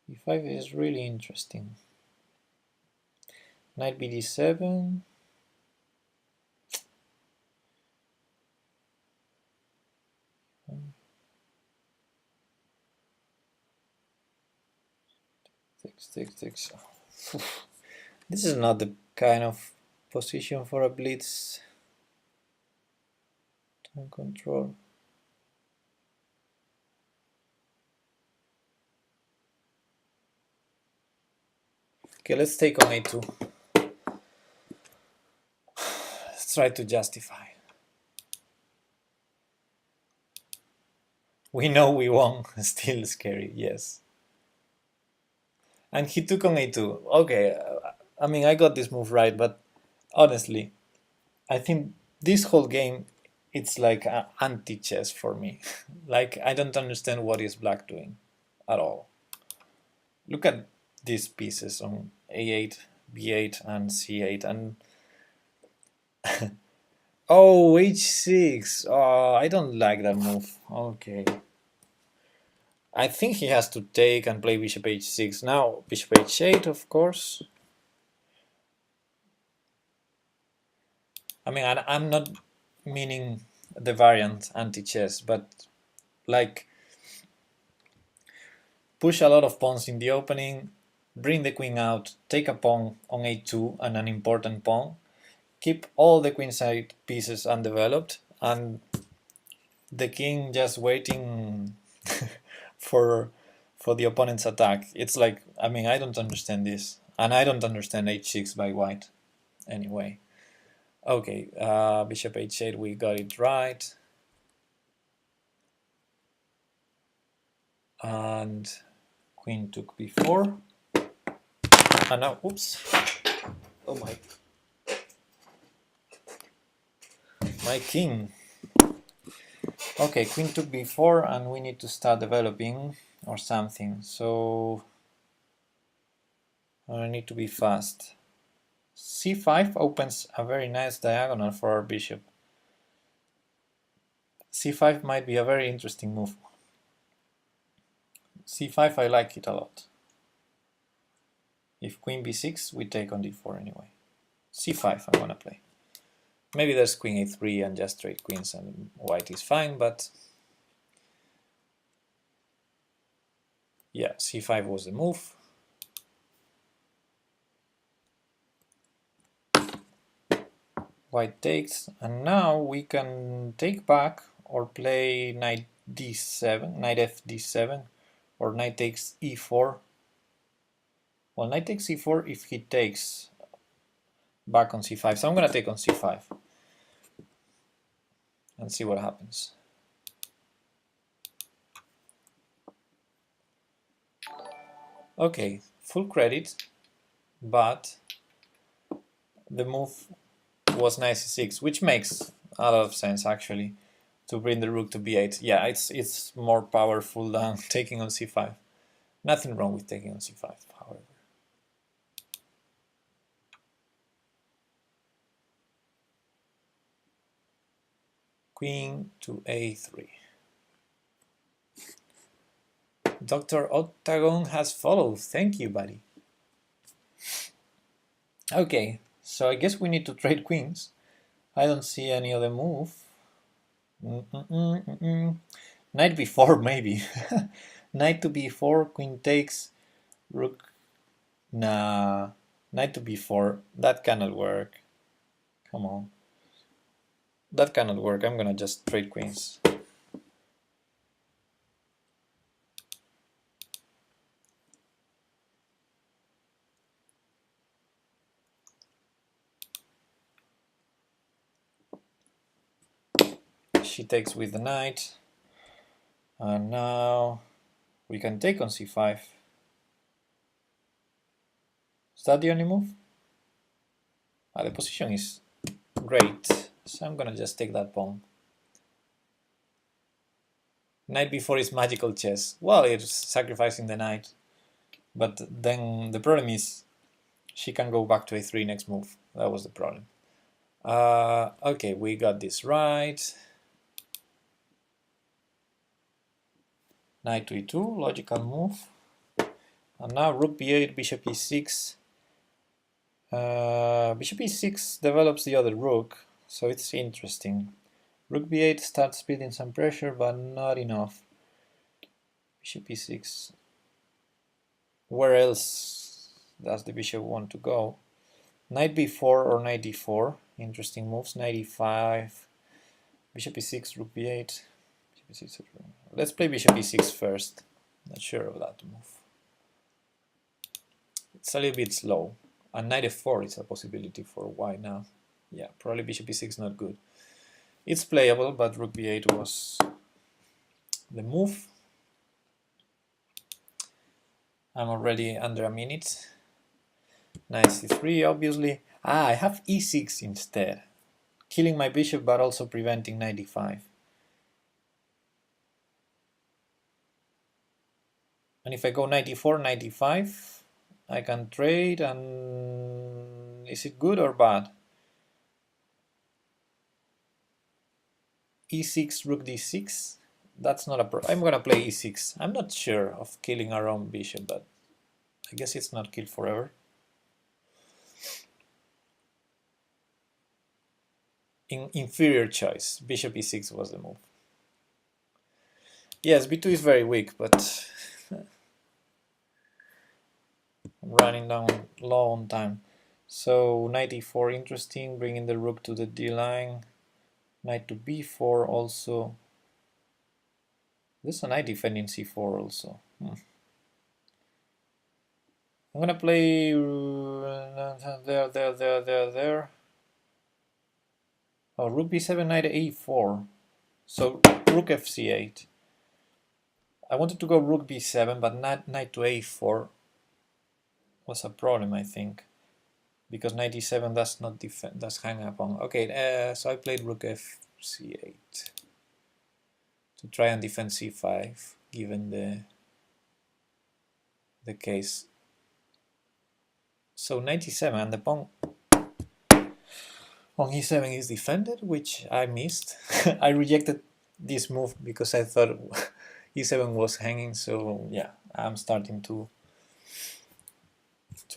e5 is really interesting. Knight bd7. Takes. This is not the kind of position for a blitz. Time control. Okay, let's take on a2. Let's try to justify. We know we won. Still scary, yes. And he took on a2. Okay, I mean, I got this move right, but honestly, I think this whole game, it's like anti-chess for me. Like, I don't understand what is black doing at all. Look at these pieces on a8, b8, and c8, and oh, h6. Oh, I don't like that move. Okay. I think he has to take and play bishop h6. Now, bishop h8, of course. I mean, I'm not meaning the variant anti-chess, but like push a lot of pawns in the opening, bring the queen out, take a pawn on a2 and an important pawn, keep all the queenside pieces undeveloped, and the king just waiting for the opponent's attack. It's like, I mean, I don't understand this, and I don't understand h6 by white anyway. Okay, bishop h8, we got it right. And queen took b4. And now, oops. Oh my king. Okay, queen took b4 and we need to start developing or something. So I need to be fast. c5 opens a very nice diagonal for our bishop. c5 might be a very interesting move. c5, I like it a lot. If queen b6, we take on d4 anyway. c5 I'm gonna play. Maybe there's queen a3 and just straight queens and white is fine, but yeah, c5 was the move. White takes, and now we can take back or play knight d7, knight f d7, or knight takes e4. Well, knight takes e4 if he takes back on c5, so I'm gonna take on c5 and see what happens. Okay, full credit, but the move was knight c6, which makes a lot of sense actually, to bring the rook to b8. Yeah, it's more powerful than taking on c5. Nothing wrong with taking on c5, however. Queen to a3. Dr. Octagon has followed. Thank you, buddy. Okay, so I guess we need to trade queens. I don't see any other move. Knight b4 maybe. Knight to b4, queen takes, rook. Nah, knight to b4. That cannot work. Come on. That cannot work. I'm gonna just trade queens. She takes with the knight. And now we can take on c5. Is that the only move? The position is great, so I'm gonna just take that pawn. Knight b4 is magical chess. Well, it's sacrificing the knight, but then the problem is she can go back to a3 next move. That was the problem. Okay, we got this right. Knight to e2, logical move. And now rook b8, bishop e6. Bishop e6 develops the other rook, so it's interesting. Rook b8 starts building some pressure, but not enough. Bishop e6. Where else does the bishop want to go? Knight b4 or knight d4. Interesting moves. Knight e5. Bishop e6, rook b8. Bishop e6. Let's play bishop e6 first. Not sure of that move. It's a little bit slow. And knight f4 is a possibility for white now. Yeah, probably bishop e6 not good. It's playable, but rook b8 was the move. I'm already under a minute. Knight c3, obviously. I have e6 instead, killing my bishop but also preventing knight d5. And if I go knight d4, knight d5, I can trade, and is it good or bad? e6, rook d6, that's not a problem. I'm gonna play e6. I'm not sure of killing our own bishop, but I guess it's not killed forever. Inferior choice. Bishop e6 was the move. Yes, b2 is very weak, but I'm running down low on time. So knight e4 interesting, bringing the rook to the d line. Knight to b4 also. There's a knight defending c4 also. I'm gonna play there. Oh, rook b7, knight a4. So rook fc8. I wanted to go rook b7, but knight to a4 was a problem, I think, because knight e7 does not defend, does hang upon. Okay, so I played rook fc8 to try and defend c5, given the case. So knight e7, and the pawn on e7 is defended, which I missed. I rejected this move because I thought e7 was hanging, so yeah, I'm starting to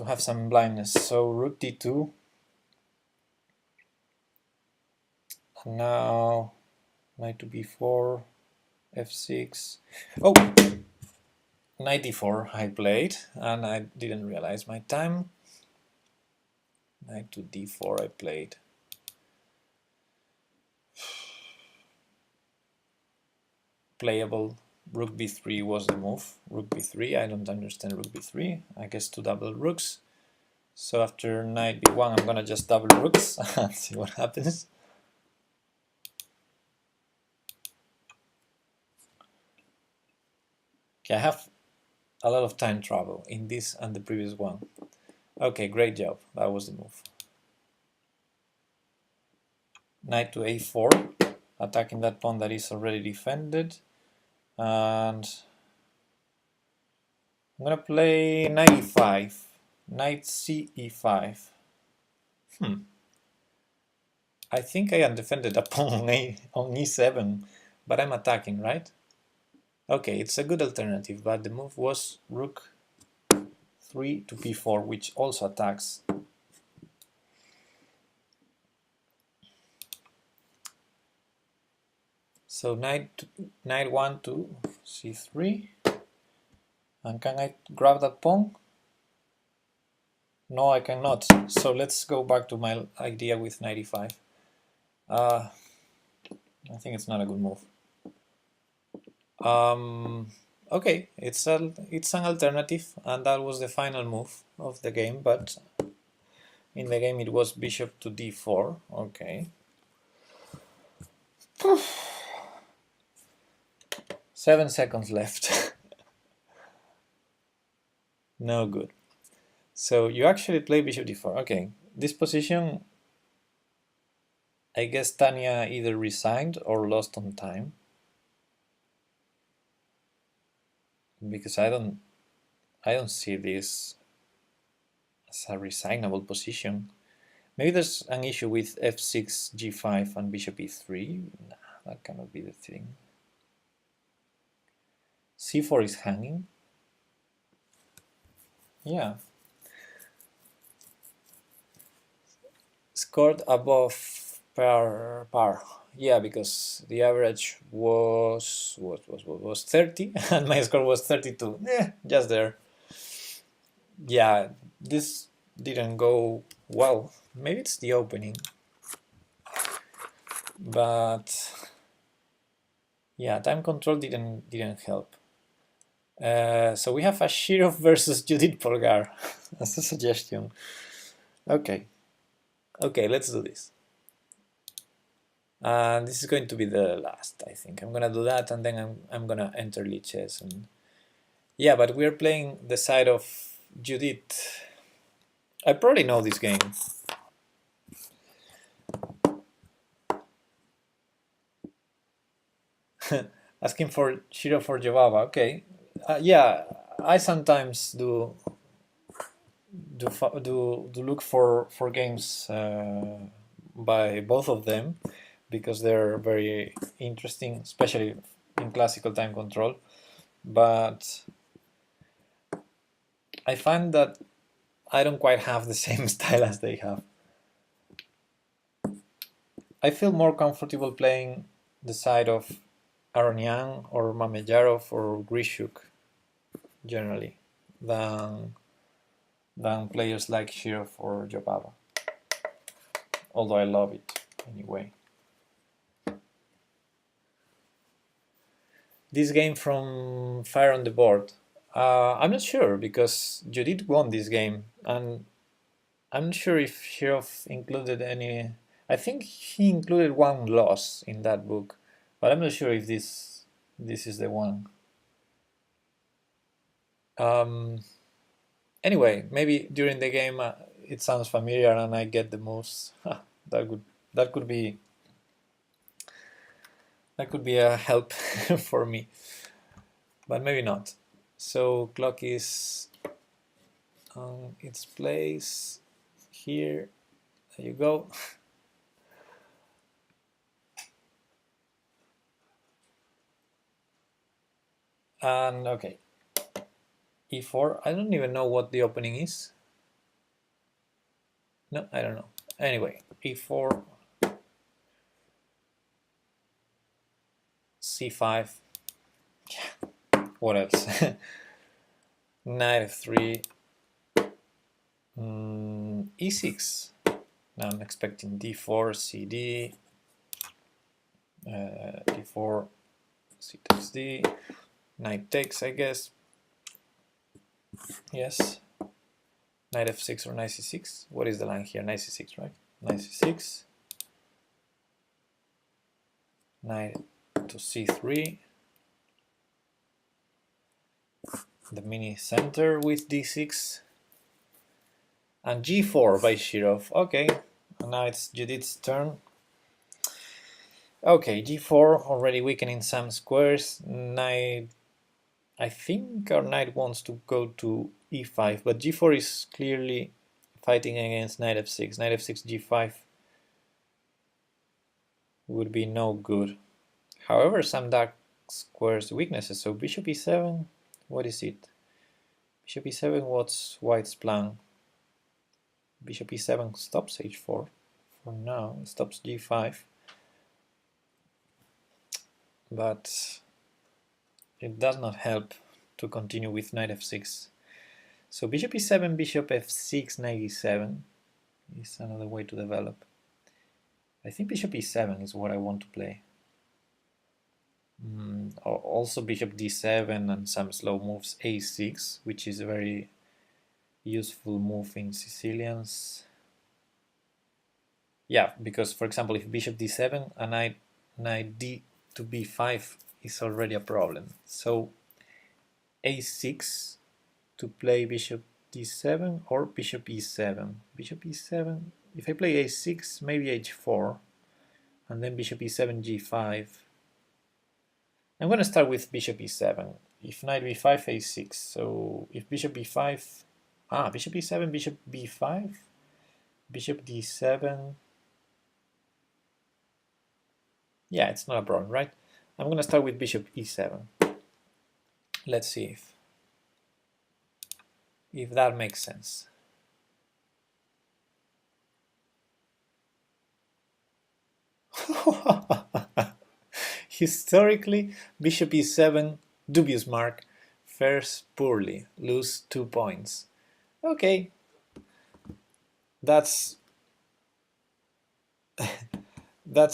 have some blindness. So rook d2, and now knight to b4, f6. Oh, knight d4 I played, and I didn't realize my time. Knight to d4 I played. Playable. Rook b3 was the move. Rook b3, I don't understand rook b3. I guess two double rooks. So after knight b1, I'm gonna just double rooks and see what happens. Okay, I have a lot of time travel in this and the previous one. Okay, great job. That was the move. Knight to a4, attacking that pawn that is already defended. And I'm gonna play knight e5, knight c e5. I think I undefended a pawn on e7, but I'm attacking, right? Okay, it's a good alternative, but the move was rook 3 to p4, which also attacks. So knight 1 to c3. And can I grab that pawn? No, I cannot. So let's go back to my idea with knight e5. I think it's not a good move. Okay, it's an alternative, and that was the final move of the game, but in the game it was bishop to d4. Okay. 7 seconds left. No good. So you actually play bishop d4. Okay, this position, I guess Tanya either resigned or lost on time, because I don't see this as a resignable position. Maybe there's an issue with f6, g5, and bishop e3. Nah, that cannot be the thing. c4 is hanging. Yeah. Scored above par. Yeah, because the average was 30 and my score was 32. Just there. Yeah, this didn't go well. Maybe it's the opening. But yeah, time control didn't help. So we have Ashirov versus Judith Polgar as a suggestion. Okay, let's do this. And this is going to be the last, I think. I'm gonna do that, and then I'm gonna enter Lichess. And yeah, but we're playing the side of Judith. I probably know this game. Asking for Shiro for Jobava. Okay, yeah, I sometimes do look for games by both of them because they're very interesting, especially in classical time control. But I find that I don't quite have the same style as they have. I feel more comfortable playing the side of Aronian or Mamedyarov or Grishuk generally than players like Shirov or Jobava. Although I love it anyway. This game from Fire on the Board. I'm not sure because Judith won this game, and I'm not sure if Shirov included any. I think he included one loss in that book, but I'm not sure if this is the one. Anyway, maybe during the game it sounds familiar and I get the moves. That could be a help for me, but maybe not. So clock is on its place here. There you go. And okay, e4. I don't even know what the opening is. No, I don't know. Anyway, e4, c5. Yeah. What else? Knight f3. E6. Now I'm expecting d4, cd, d4, c takes d, knight takes, I guess. Yes. Knight f6 or knight c6. What is the line here? Knight c6, right? Knight c6. Knight to c3. The mini center with d6. And g4 by Shirov. Okay, and now it's Judith's turn. Okay, g4 already weakening some squares. Knight, I think our knight wants to go to e5, but g4 is clearly fighting against knight f6. Knight f6, g5 would be no good. However, some dark squares weaknesses. So bishop e7, what is it? Bishop e7, what's white's plan? Bishop e7 stops h4 for now, it stops g5. But it does not help to continue with knight f6. So bishop e7, bishop f6, knight e7 is another way to develop. I think bishop e7 is what I want to play. Also bishop d7 and some slow moves a6, which is a very useful move in Sicilians. Yeah, because for example, if bishop d7 and knight d to b5 is already a problem. So a6 to play bishop d7 or bishop e7. Bishop e7, if I play a6, maybe h4, and then bishop e7, g5. I'm going to start with bishop e7. If knight b5, a6. So if bishop b5, bishop e7, bishop b5, bishop d7. Yeah, it's not a problem, right? I'm going to start with bishop e7. Let's see if that makes sense. Historically, bishop e7, dubious mark, fares poorly, lose 2 points. Okay, that's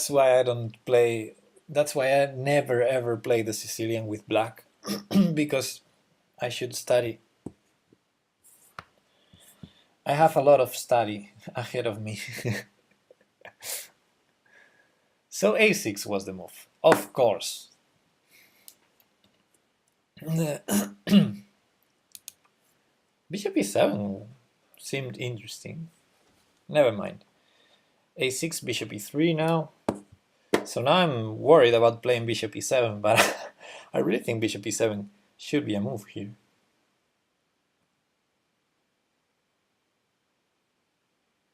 why I don't play. That's why I never ever play the Sicilian with black, because I should study. I have a lot of study ahead of me. So a6 was the move, of course. Bishop e7 seemed interesting. Never mind. a6, bishop e3 now. So now I'm worried about playing bishop e7, but I really think bishop e7 should be a move here.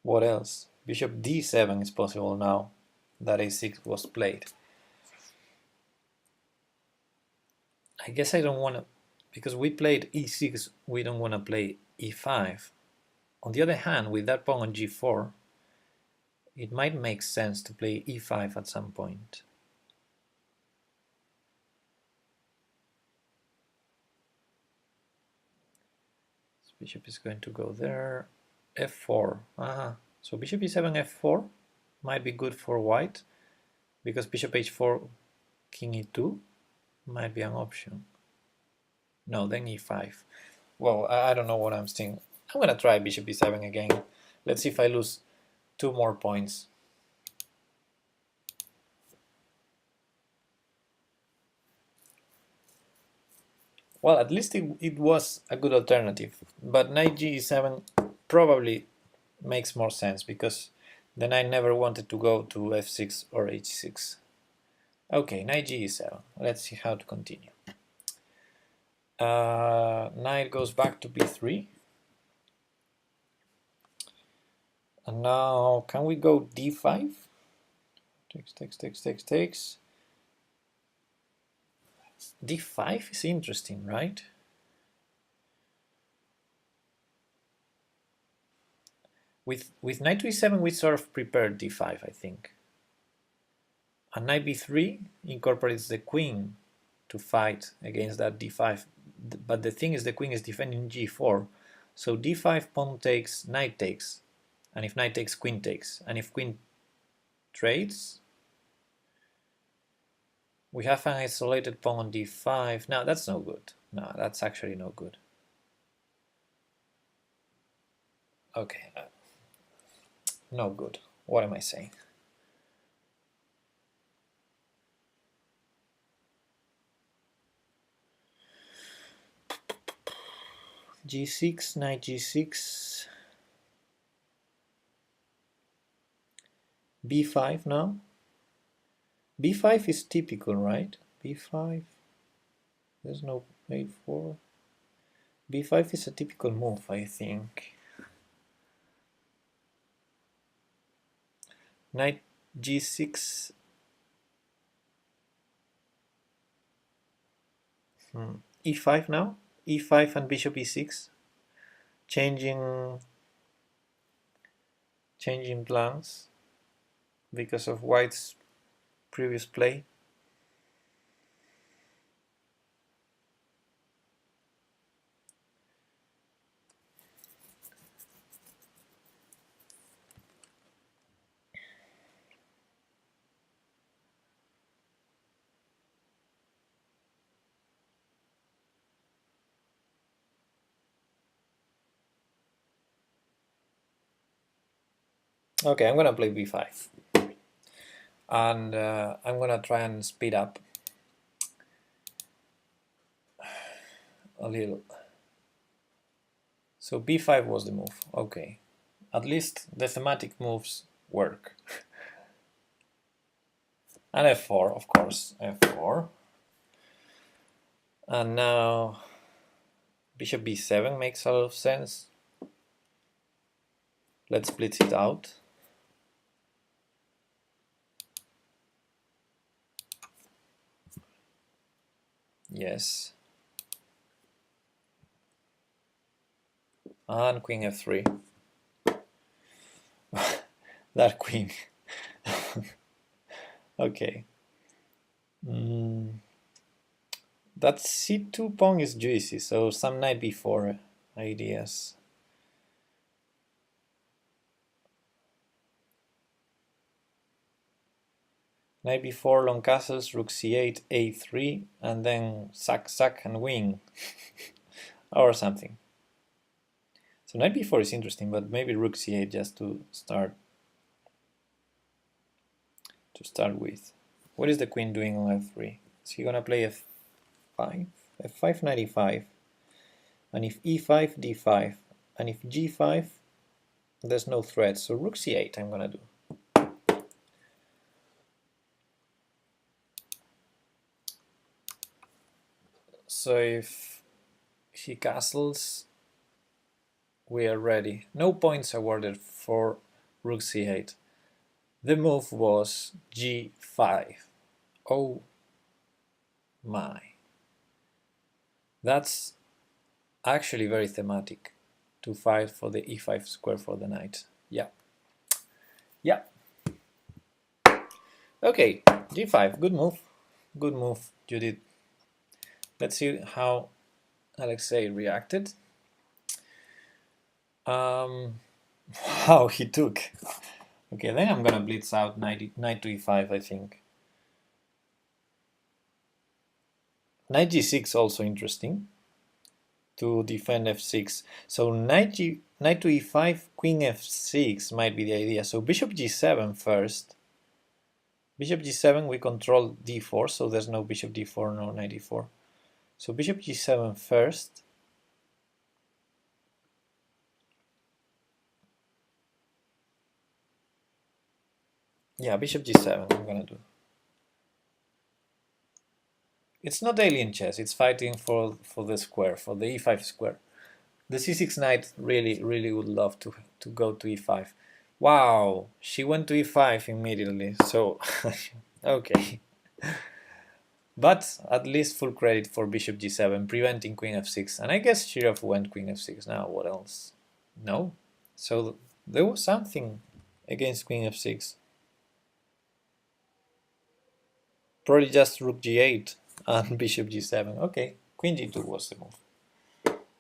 What else? Bishop d7 is possible now that a6 was played. I guess I don't want to, because we played e6, we don't want to play e5. On the other hand, with that pawn on g4, it might make sense to play e5 at some point. This bishop is going to go there. f4. So bishop e7, f4 might be good for white, because bishop h4, king e2 might be an option. No, then e5. Well, I don't know what I'm thinking. I'm gonna try bishop e7 again. Let's see if I lose 2 more points. Well, at least it was a good alternative, but knight g7 probably makes more sense, because the knight never wanted to go to f6 or h6. Okay, knight g7. Let's see how to continue. Knight goes back to b3. And now, can we go d5? Takes. d5 is interesting, right? With knight to e7, we sort of prepared d5, I think. And knight b3 incorporates the queen to fight against that d5. But the thing is, the queen is defending g4. So d5, pawn takes, knight takes. And if knight takes, queen takes. And if queen trades, we have an isolated pawn on d5. No, that's no good. No, that's actually no good. Okay, no good. What am I saying? g6, knight g6, b5 now. b5 is typical, right? b5, there's no a4. b5 is a typical move, I think. Knight g6. e5 now. e5 and bishop e6. Changing plans because of white's previous play. Okay, I'm gonna play b5, and I'm gonna try and speed up a little. So b5 was the move. Okay, at least the thematic moves work. And f4, of course, f4. And now bishop b7 makes a lot of sense. Let's split it out. Yes. And queen f3. That queen. Okay. That c2 pawn is juicy, so some knight b4 ideas. Knight b4, long castles, rook c8, a3, and then sack, sack, and win. Or something. So knight b4 is interesting, but maybe rook c8 just to start with. What is the queen doing on f3? Is he gonna play f5? f5, knight e5. And if e5, d5. And if g5, there's no threat. So rook c8 I'm gonna do. So if he castles, we are ready. No points awarded for rook c8. The move was g5. Oh my. That's actually very thematic to fight for the e5 square for the knight. Yeah. Yeah. Okay, g5, good move. Good move, Judith. Let's see how Alexei reacted. Wow, he took. Okay, then I'm gonna blitz out knight to e5, I think. Knight g6 also interesting to defend f6. So knight to e5, queen f6 might be the idea. So bishop g7 first. Bishop g7, we control d4, so there's no bishop d4, no knight d4. So bishop g7 first. Yeah, bishop g7 I'm gonna do. It's not alien chess, it's fighting for the square, for the e5 square. The c6 knight really would love to go to e5. Wow, she went to e5 immediately, so okay. But at least full credit for bishop g7, preventing queen f6. And I guess Shirov went queen f6 now, what else? No. So there was something against queen f6. Probably just rook g8 and bishop g7. Okay, queen g2 was the move.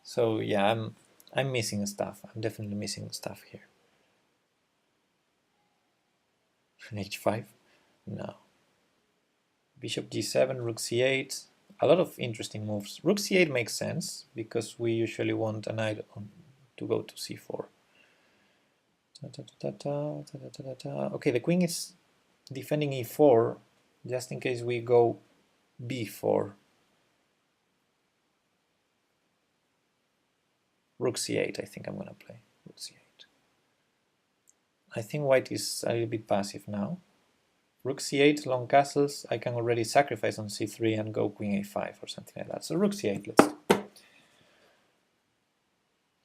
So yeah, I'm missing stuff. I'm definitely missing stuff here. h5? No. Bishop g7, rook c8. A lot of interesting moves. Rook c8 makes sense because we usually want a knight to go to c4. Okay, the queen is defending e4 just in case we go b4. Rook c8, I think I'm gonna play. Rook c8. I think white is a little bit passive now. Rook c8, long castles, I can already sacrifice on c3 and go queen a5 or something like that. So rook c8, let's do.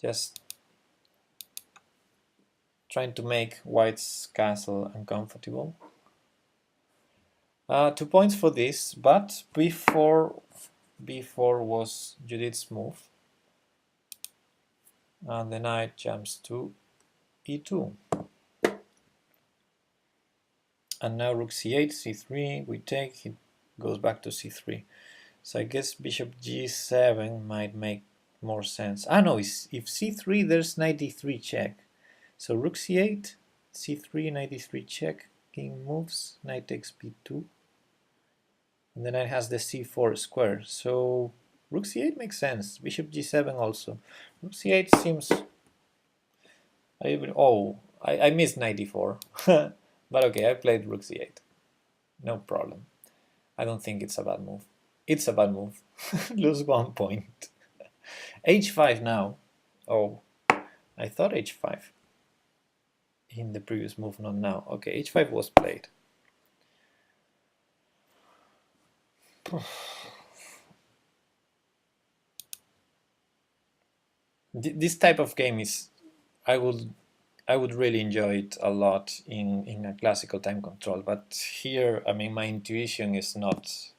Just trying to make white's castle uncomfortable. 2 points for this, but b4 was Judith's move. And the knight jumps to e2. And now rook c8, c3, we take, it goes back to c3. So I guess bishop g7 might make more sense. Ah no, if c3 there's knight d3 check. So rook c8, c3, knight d3 check, king moves, knight takes b2. And then knight has the c4 square. So rook c8 makes sense, bishop g7 also. Rook c8 seems... I missed knight d4. But okay, I played rook c8. No problem. I don't think it's a bad move. It's a bad move. Lose 1 point. h5 now. Oh, I thought h5 in the previous move, not now. Okay, h5 was played. This type of game is... I would really enjoy it a lot in a classical time control, but here, I mean, my intuition is not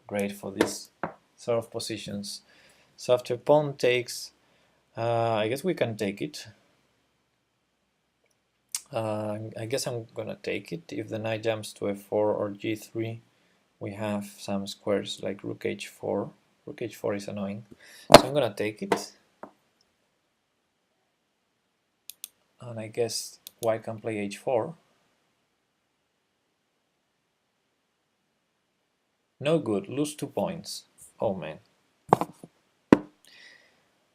great for this sort of positions. So after pawn takes, I guess we can take it. I guess I'm gonna take it. If the knight jumps to f4 or g3, we have some squares like rook h4. Rook h4 is annoying, so I'm gonna take it. And I guess white can play h4. No good, lose 2 points. Oh man.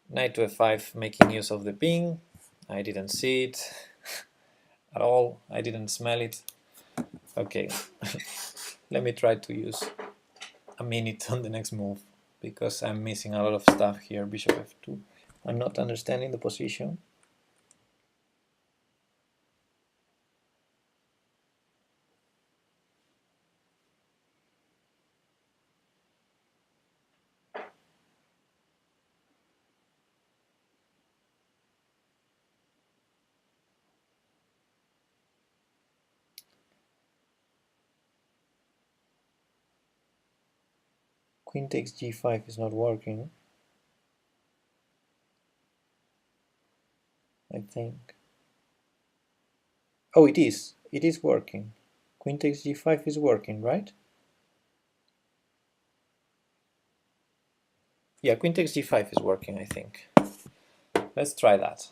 Knight to f5, making use of the ping. I didn't see it at all. I didn't smell it. Okay, let me try to use a minute on the next move because I'm missing a lot of stuff here. Bishop f2. I'm not understanding the position. Queen takes g5 is not working, I think. Oh, it is. It is working. Queen takes g5 is working, right? Yeah, queen takes g5 is working, I think. Let's try that.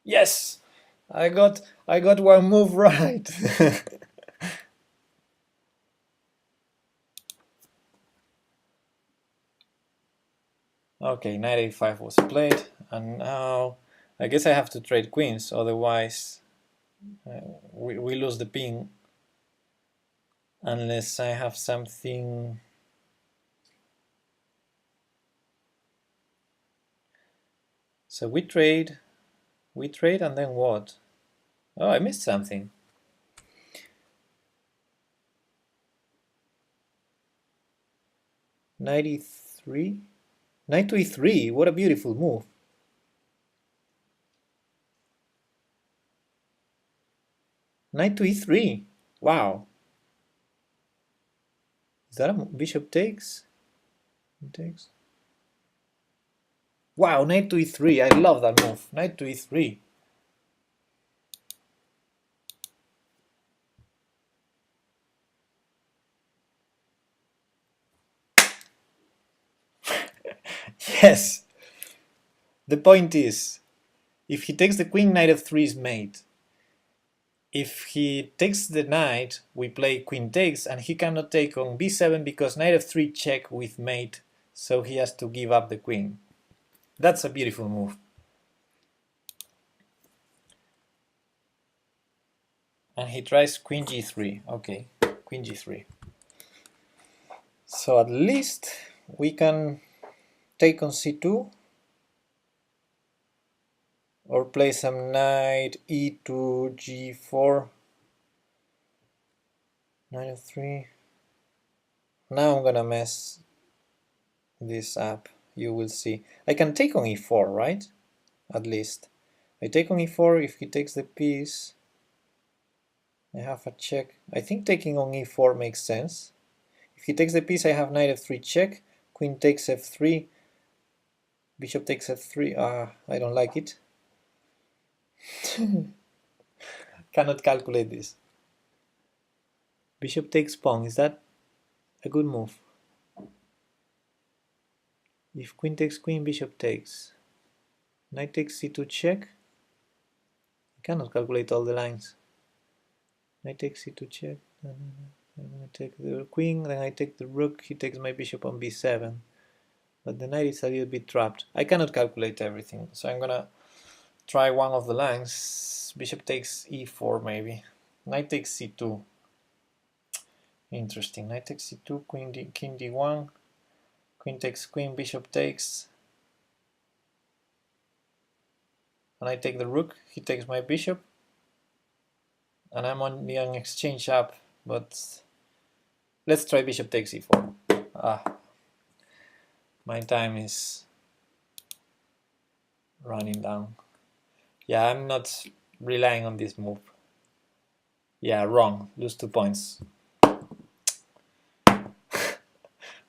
Yes! I got one move right. Okay, knight a5 was played, and now I guess I have to trade queens, otherwise we lose the ping unless I have something. So we trade, and then what? Oh, I missed something. Knight e3? Knight to e3, what a beautiful move. Knight to e3, wow. Is that a bishop takes? Takes. Wow, knight to e3, I love that move. Knight to e3. Yes! The point is, if he takes the queen, knight f3 is mate. If he takes the knight, we play queen takes, and he cannot take on b7 because knight f3 check with mate, so he has to give up the queen. That's a beautiful move. And he tries queen g3. Okay, queen g3. So at least we can take on c2 or play some knight e2 g4. Knight f3. Now I'm gonna mess this up. You will see. I can take on e4, right? At least. I take on e4. If he takes the piece, I have a check. I think taking on e4 makes sense. If he takes the piece, I have knight f3 check. Queen takes f3. Bishop takes f3. I don't like it. Cannot calculate this. Bishop takes pawn. Is that a good move? If queen takes queen, bishop takes. Knight takes c2 check. I cannot calculate all the lines. Knight takes c2 check. I take the queen, then I take the rook. He takes my bishop on b7. But the knight is a little bit trapped. I cannot calculate everything, so I'm gonna try one of the lines. Bishop takes e4 maybe. Knight takes c2. Interesting. Knight takes c2, queen d, king d1. Queen takes queen, bishop takes. And I take the rook. He takes my bishop. And I'm on the exchange up, but let's try bishop takes e4. My time is running down. Yeah, I'm not relying on this move. Yeah, wrong. Lose 2 points.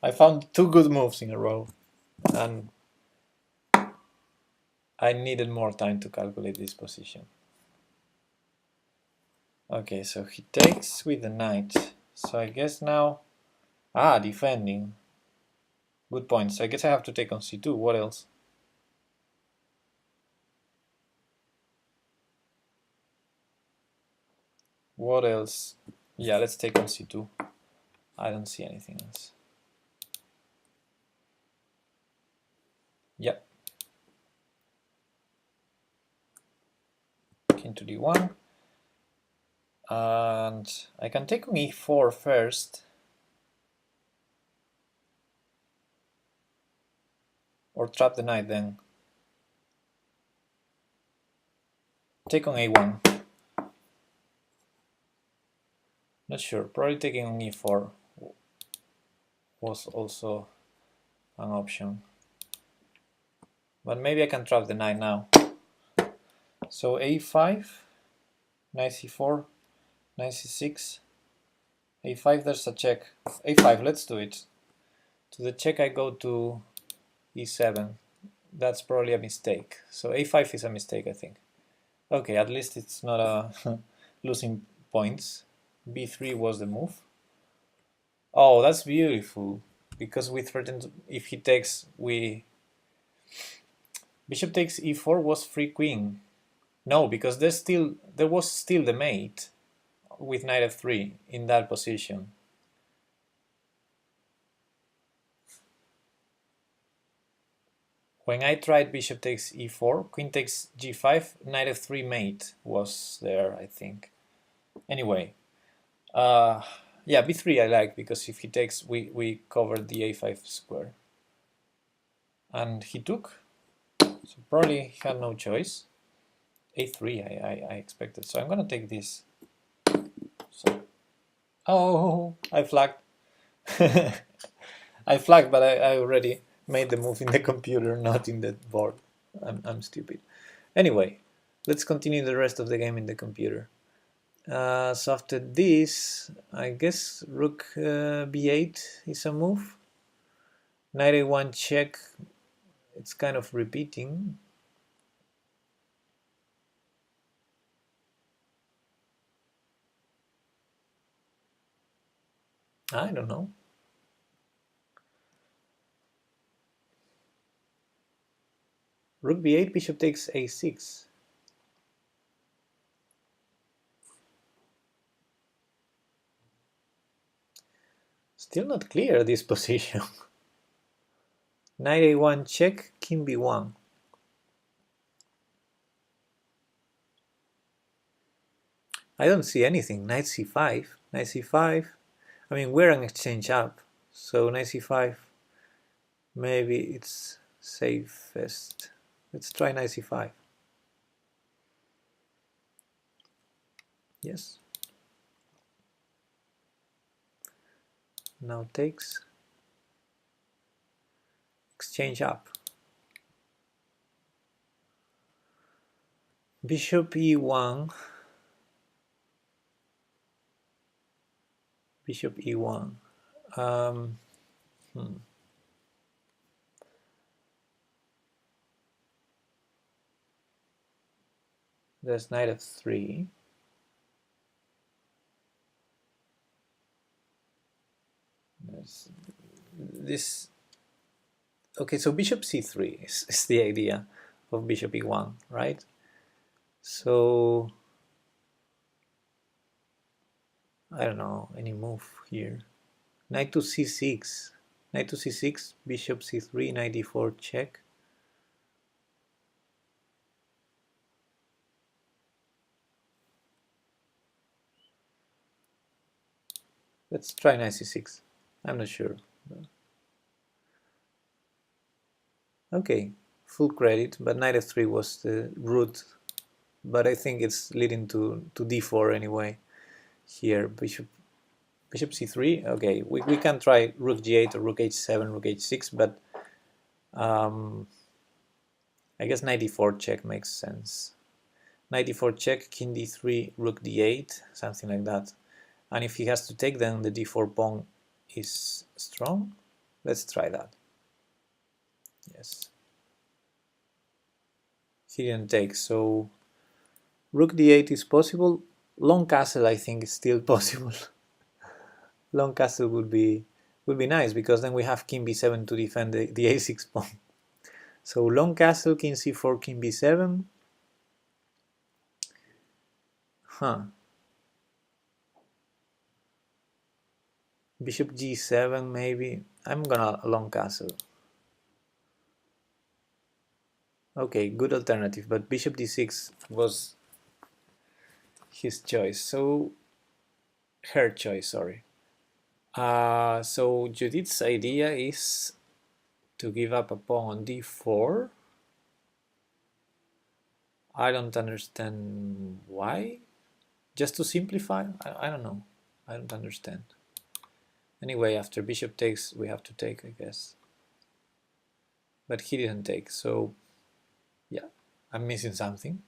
I found two good moves in a row, and I needed more time to calculate this position. Okay, so he takes with the knight. So I guess now... defending. Good point. So I guess I have to take on c2. What else? What else? Yeah, let's take on c2. I don't see anything else. Yep. King to d1. And I can take on e4 first. Or trap the knight then. Take on a1. Not sure. Probably taking on e4 was also an option. But maybe I can trap the knight now. So a5, knight c4, knight c6, a5, there's a check. a5, let's do it. To the check I go to e7. That's probably a mistake. So a5 is a mistake, I think. Okay, at least it's not a losing points. b3 was the move. Oh, that's beautiful. Because we threatened, if he takes, bishop takes e4 was free queen. No, because there was still the mate with knight f3 in that position. When I tried bishop takes e4, queen takes g5, knight f3 mate was there, I think. Anyway, yeah, b3 I like, because if he takes, we covered the a5 square. And he took, so probably he had no choice. a3 I expected, so I'm gonna take this. So, oh, I flagged. I flagged, but I already made the move in the computer, not in the board. I'm stupid. Anyway, let's continue the rest of the game in the computer. So after this, I guess rook b8 is a move. Knight a1 check, it's kind of repeating. I don't know. Rook b8, bishop takes a6. Still not clear this position. Knight a1 check, king b1. I don't see anything. Knight c5, knight c5. I mean, we're an exchange up, so knight c5, maybe it's safest. Let's try knight c5. Yes. Now takes. Exchange up. Bishop e1. Bishop e1. There's knight f3. There's this. Okay, so bishop c3 is the idea of bishop e1, right? So I don't know, any move here. Knight to c6. Knight to c6, bishop c3, knight d4 check. Let's try knight c6. I'm not sure. Okay, full credit, but knight f3 was the root. But I think it's leading to d4 anyway. Here, bishop c3. Okay, we can try rook g8 or rook h7, rook h6, but I guess knight d4 check makes sense. Knight d4 check, king d3, rook d8, something like that. And if he has to take, then the d4 pawn is strong. Let's try that. Yes. He didn't take, so rook d8 is possible. Long castle, I think, is still possible. Long castle would be nice, because then we have king b7 to defend the a6 pawn. So long castle, king c4, king b7. Huh. Bishop g7 maybe. I'm gonna long castle. Okay, good alternative, but bishop d6 was his choice, so her choice, sorry. So Judith's idea is to give up a pawn on d4. I don't understand why. Just to simplify? I don't know. I don't understand. Anyway, after bishop takes, we have to take, I guess. But he didn't take, so yeah, I'm missing something.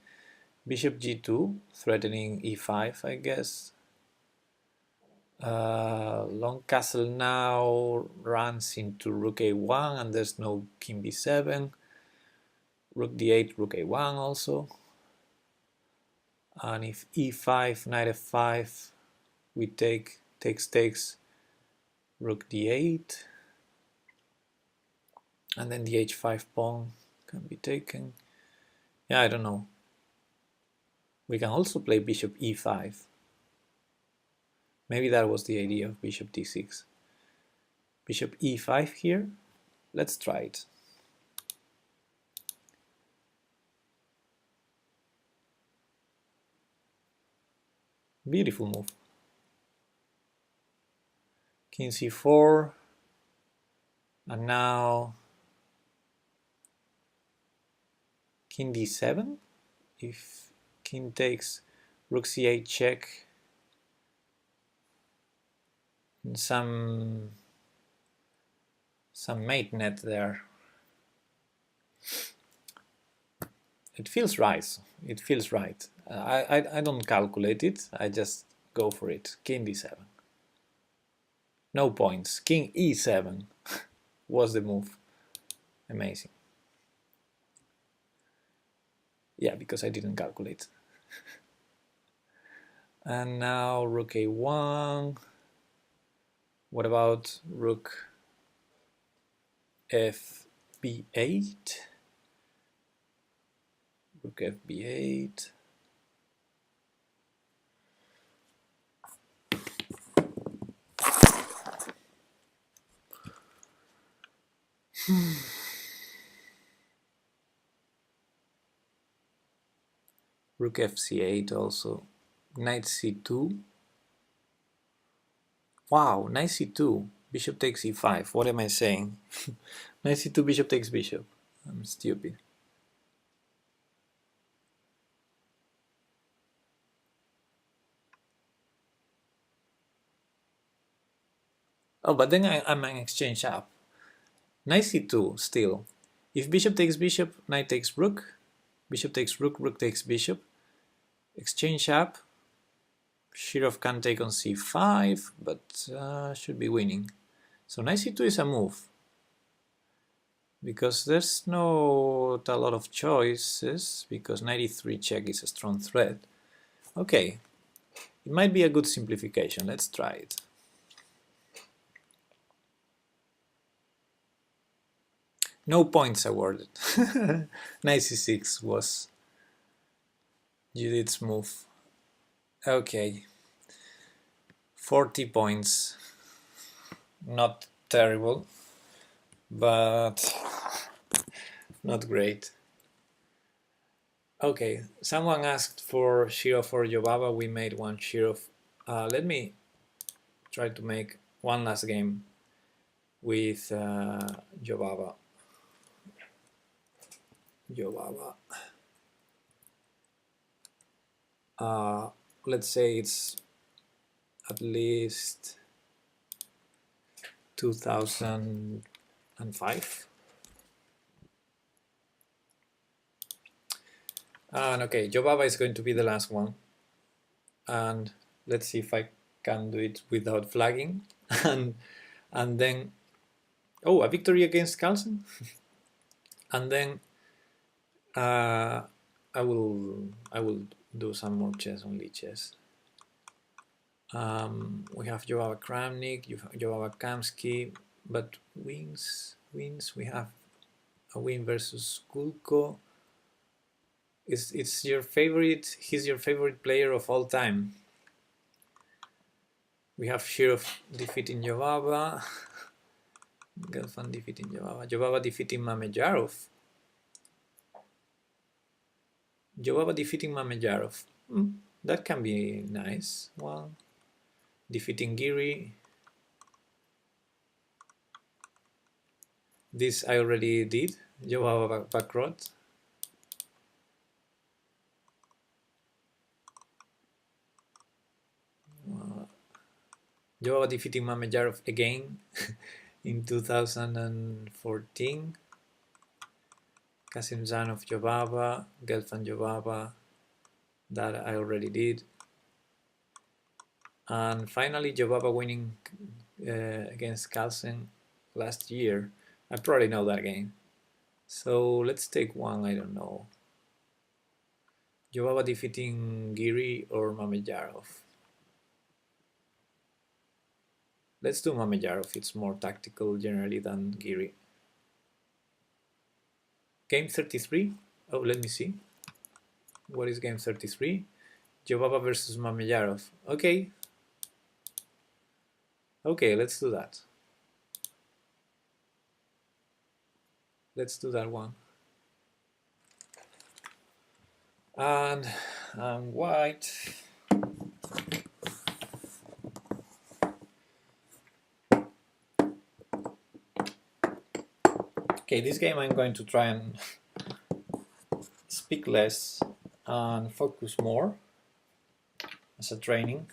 Bishop g2, threatening e5, I guess. Long castle now runs into rook a1, and there's no king b7. Rook d8, rook a1 also. And if e5, knight f5, we takes, rook d8, and then the h5 pawn can be taken. Yeah, I don't know. We can also play bishop e5. Maybe that was the idea of bishop d6. Bishop e5 here. Let's try it. Beautiful move. King c4, and now king d7. If king takes, rook c8 check, and some mate net there. It feels right. It feels right. I don't calculate it. I just go for it. King d7. No points. King e7 was the move. Amazing. Yeah, because I didn't calculate. And now rook a1. What about rook fb8? Rook fb8. Rook fc8 also. Knight c2. Wow, knight c2. Bishop takes e5. What am I saying? Knight c2, bishop takes bishop. I'm stupid. Oh, but then I'm an exchange up. Knight c2 still. If bishop takes bishop, knight takes rook. Bishop takes rook, rook takes bishop. Exchange up. Shirov can take on c5, but should be winning. So knight c2 is a move, because there's not a lot of choices, because knight e3 check is a strong threat. Okay, it might be a good simplification. Let's try it. No points awarded. Knight c6 was Judith's move. Okay, 40 points. Not terrible, but not great. Okay, someone asked for Shirov or Jobava. We made one Shirov. Let me try to make one last game with Jobava. Let's say it's at least 2005. And okay, Jobava is going to be the last one. And let's see if I can do it without flagging. and then Oh, a victory against Carlsen. And then I will do some more chess on lichess. We have Joava Kramnik, Joava Kamsky, but wins. We have a win versus Kulko. It's your favorite. He's your favorite player of all time. We have Shirov defeating Jovava. Gelfand defeating Jovava. Jovava defeating Mamedyarov. Jovava defeating Mamedyarov. That can be nice. Well, defeating Giri. This I already did. Jovava Bakrot. Jovava defeating Mamedyarov again in 2014. Kasimdzhanov Jovava, Gelfand Jovava, that I already did. And finally Jovava winning against Carlsen last year. I probably know that game. So let's take one, I don't know. Jovava defeating Giri or Mamedyarov. Let's do Mamedyarov, it's more tactical generally than Giri. Game 33? Oh, let me see. What is game 33? Jovava versus Mamedyarov. Okay. Okay, let's do that. Let's do that one. And white. Okay, this game I'm going to try and speak less and focus more as a training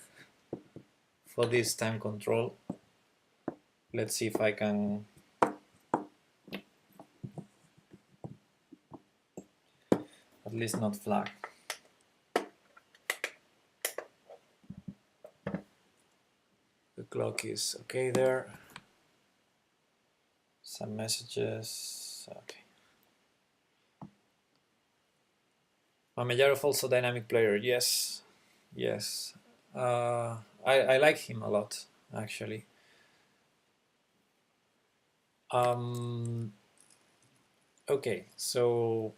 for this time control. Let's see if I can at least not flag. The clock is okay there. Some messages, okay. Mamedyarov also dynamic player, yes, yes. I like him a lot, actually. Okay, so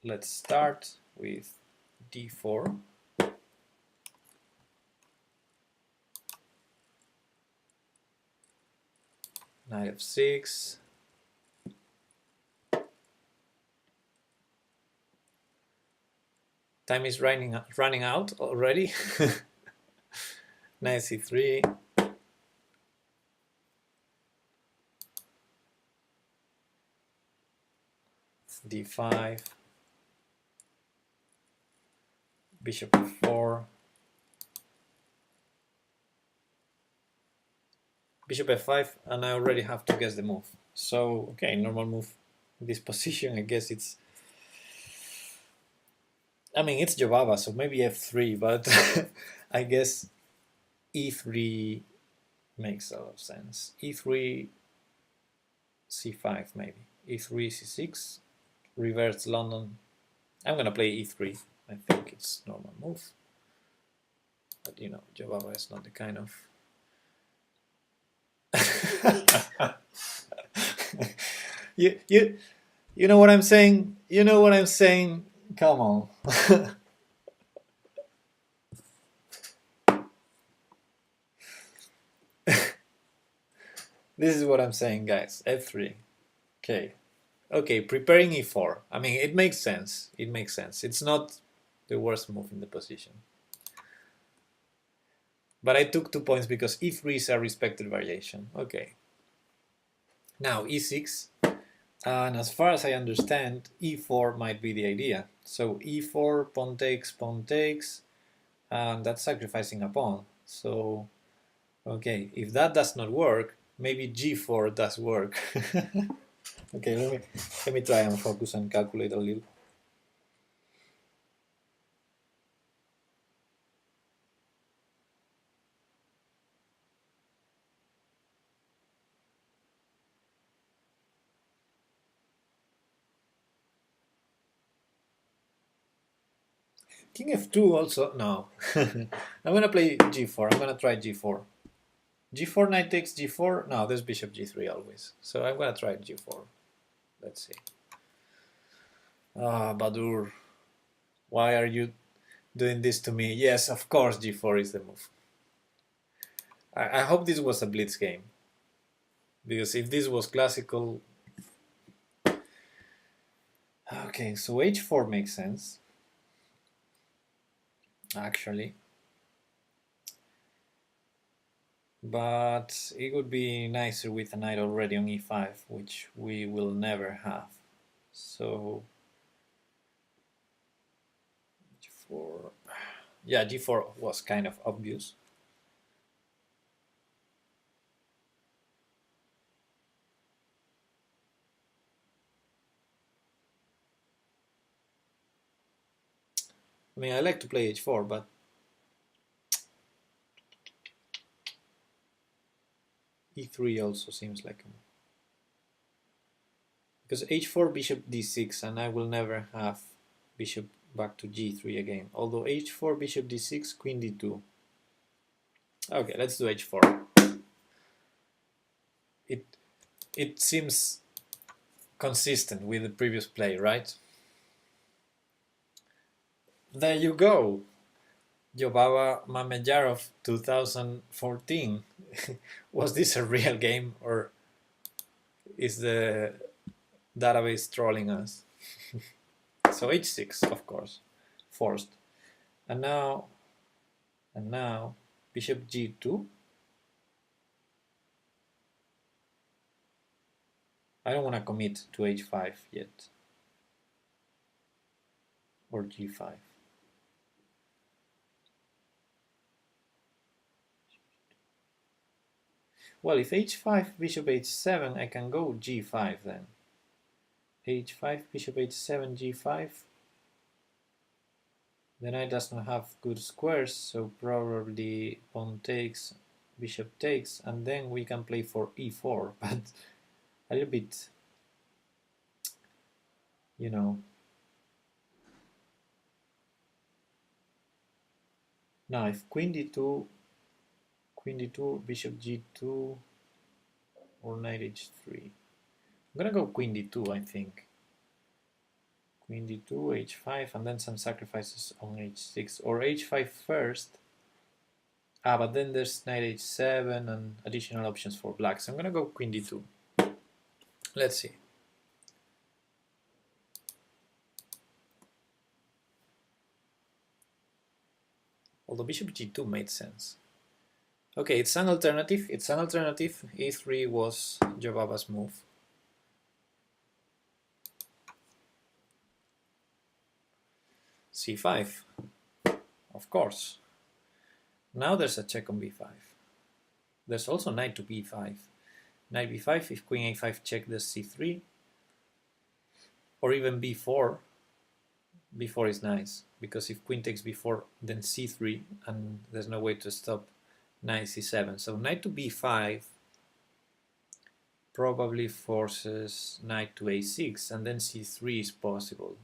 let's start with d4. Knight f6. Time is running out already. Knight c3. d5. Bishop f4. Bishop f5, and I already have to guess the move. So, okay, normal move in this position, I guess it's... I mean, it's Jovava, so maybe f3, but I guess e3 makes a lot of sense. e3, c5 maybe. e3, c6, reverse London. I'm gonna play e3. I think it's normal move. But you know, Jovava is not the kind of... you know what I'm saying? You know what I'm saying? Come on. This is what I'm saying, guys. f3. Okay. Okay, preparing e4. I mean, it makes sense. It makes sense. It's not the worst move in the position. But I took 2 points because e3 is a respected variation. Okay. Now e6. And as far as I understand, e4 might be the idea. So e4, pawn takes, and that's sacrificing a pawn. So, okay, if that does not work, maybe g4 does work. Okay, let me try and focus and calculate a little. King f2 also, no. I'm gonna play g4, I'm gonna try g4. g4, knight takes g4, no, there's bishop g3 always. So I'm gonna try g4. Let's see. Ah, Badur, why are you doing this to me? Yes, of course g4 is the move. I hope this was a blitz game. Because if this was classical... Okay, so h4 makes sense. Actually. But it would be nicer with a knight already on e5, which we will never have. So g4, yeah, g4 was kind of obvious. I mean, I like to play h4, but e3 also seems like a... Because h4, bishop d6, and I will never have bishop back to g3 again. Although h4, bishop d6, queen d2. Okay, let's do h4. It seems consistent with the previous play, right? There you go. Jobava Mamedyarov 2014. Was this a real game, or is the database trolling us? So h6, of course, forced. And now bishop g2. I don't want to commit to h5 yet, or g5. Well, if h5, bishop h7, I can go g5 then. h5, bishop h7, g5. The knight does not have good squares, so probably pawn takes, bishop takes, and then we can play for e4, but a little bit, you know. Now if queen d2, bishop g2, or knight h3. I'm gonna go queen d2, I think. Queen d2, h5, and then some sacrifices on h6, or h5 first. But then there's knight h7 and additional options for black, so I'm gonna go queen d2. Let's see. Although bishop g2 made sense. Okay, it's an alternative. e3 was Jobava's move. c5, of course. Now there's a check on b5. There's also knight to b5. Knight b5, if queen a5 check, there's c3. Or even b4. b4 is nice, because if queen takes b4, then c3, and there's no way to stop knight c7. So knight to b5 probably forces knight to a6, and then c3 is possible.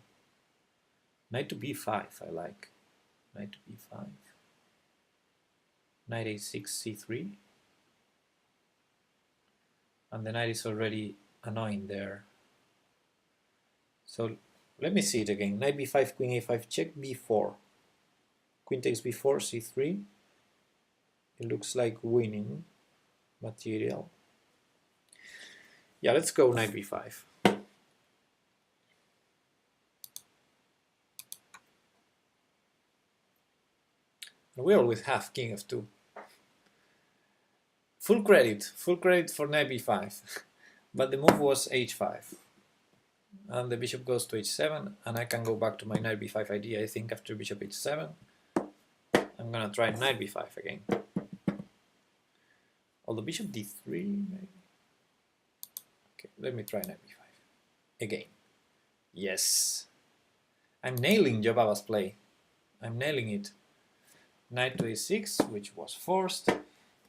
Knight to b5, I like. Knight to b5. Knight a6, c3. And the knight is already annoying there. So let me see it again. Knight b5, queen a5, check, b4. Queen takes b4, c3. It looks like winning material. Yeah, let's go knight b5. And we always have king f2. Full credit for knight b5. But the move was h5. And the bishop goes to h7, and I can go back to my knight b5 idea, I think, after bishop h7. I'm gonna try knight b5 again. Although bishop d3, maybe. Okay, let me try knight b5 again. Yes. I'm nailing Jobava's play. I'm nailing it. Knight to a6, which was forced.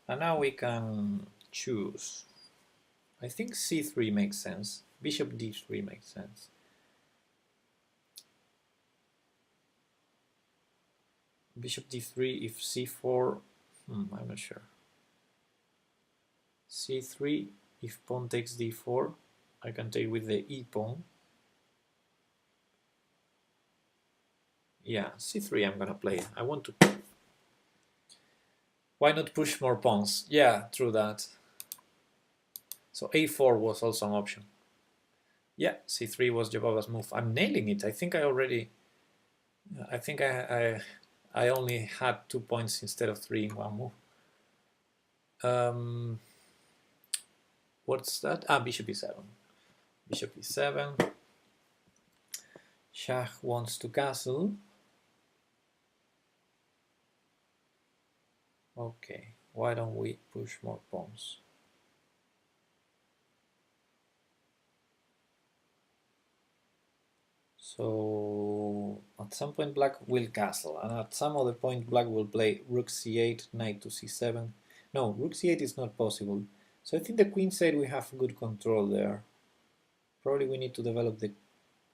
And now we can choose. I think c3 makes sense. Bishop d3 makes sense. Bishop d3 if c4, I'm not sure. c3 if pawn takes d4, I can take with the e pawn. Yeah, c3 I'm gonna play. I want to... Why not push more pawns? Yeah, true that. So a4 was also an option. Yeah, c3 was Jobaba's move. I'm nailing it. I think I already... I think I only had 2 points instead of 3 in one move. What's that? Ah, bishop e7. Bishop e7. Shah wants to castle. Okay, why don't we push more pawns? So at some point black will castle, and at some other point black will play rook c8, knight to c7. No, rook c8 is not possible. So I think the queen side we have good control there. Probably we need to develop the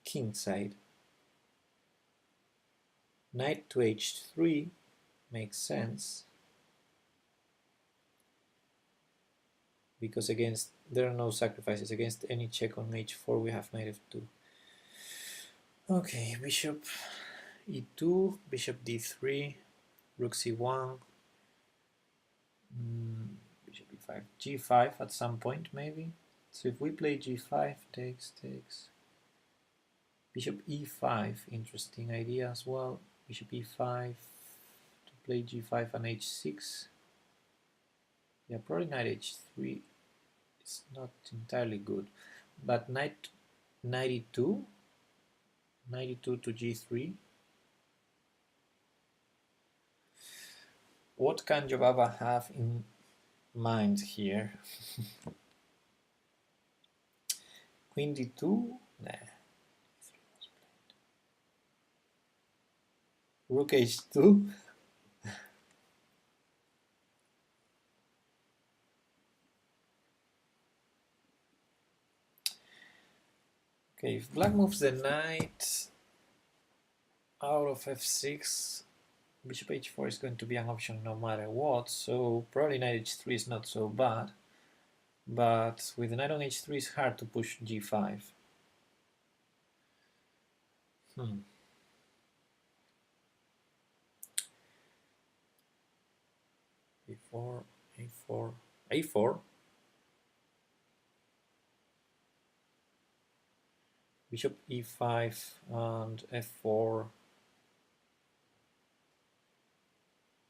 king side. Knight to h3 makes sense, because against there are no sacrifices. Against any check on h4 we have knight f2. Okay, bishop e2, bishop d3, rook c1, bishop e5, g5 at some point maybe. So if we play g5, takes, bishop e5, interesting idea as well. Bishop e5, to play g5 and h6. Yeah, probably knight h3 is not entirely good, but knight 92 to g3. What can Jobava have in mind here? Queen d2? Nah. Rook h2? Okay, if black moves the knight out of f6, bishop h4 is going to be an option no matter what, so probably knight h3 is not so bad, but with the knight on h3 it's hard to push g5. a4, a4, a4, bishop e5 and f4,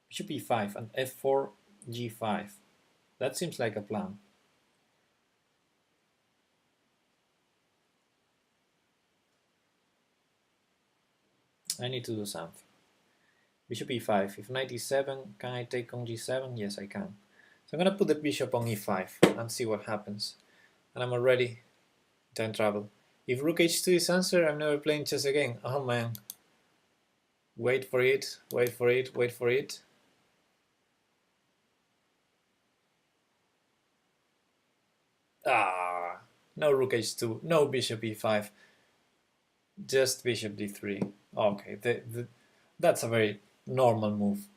bishop e5 and f4, g5. That seems like a plan. I need to do something. Bishop e5. If knight e7, can I take on g7? Yes, I can. So I'm going to put the bishop on e5 and see what happens. And I'm already time travel. If rook h2 is answered, I'm never playing chess again. Oh man. Wait for it, wait for it, wait for it. Ah, no rook h2, no bishop e5. Just bishop d3. Okay, that's a very normal move.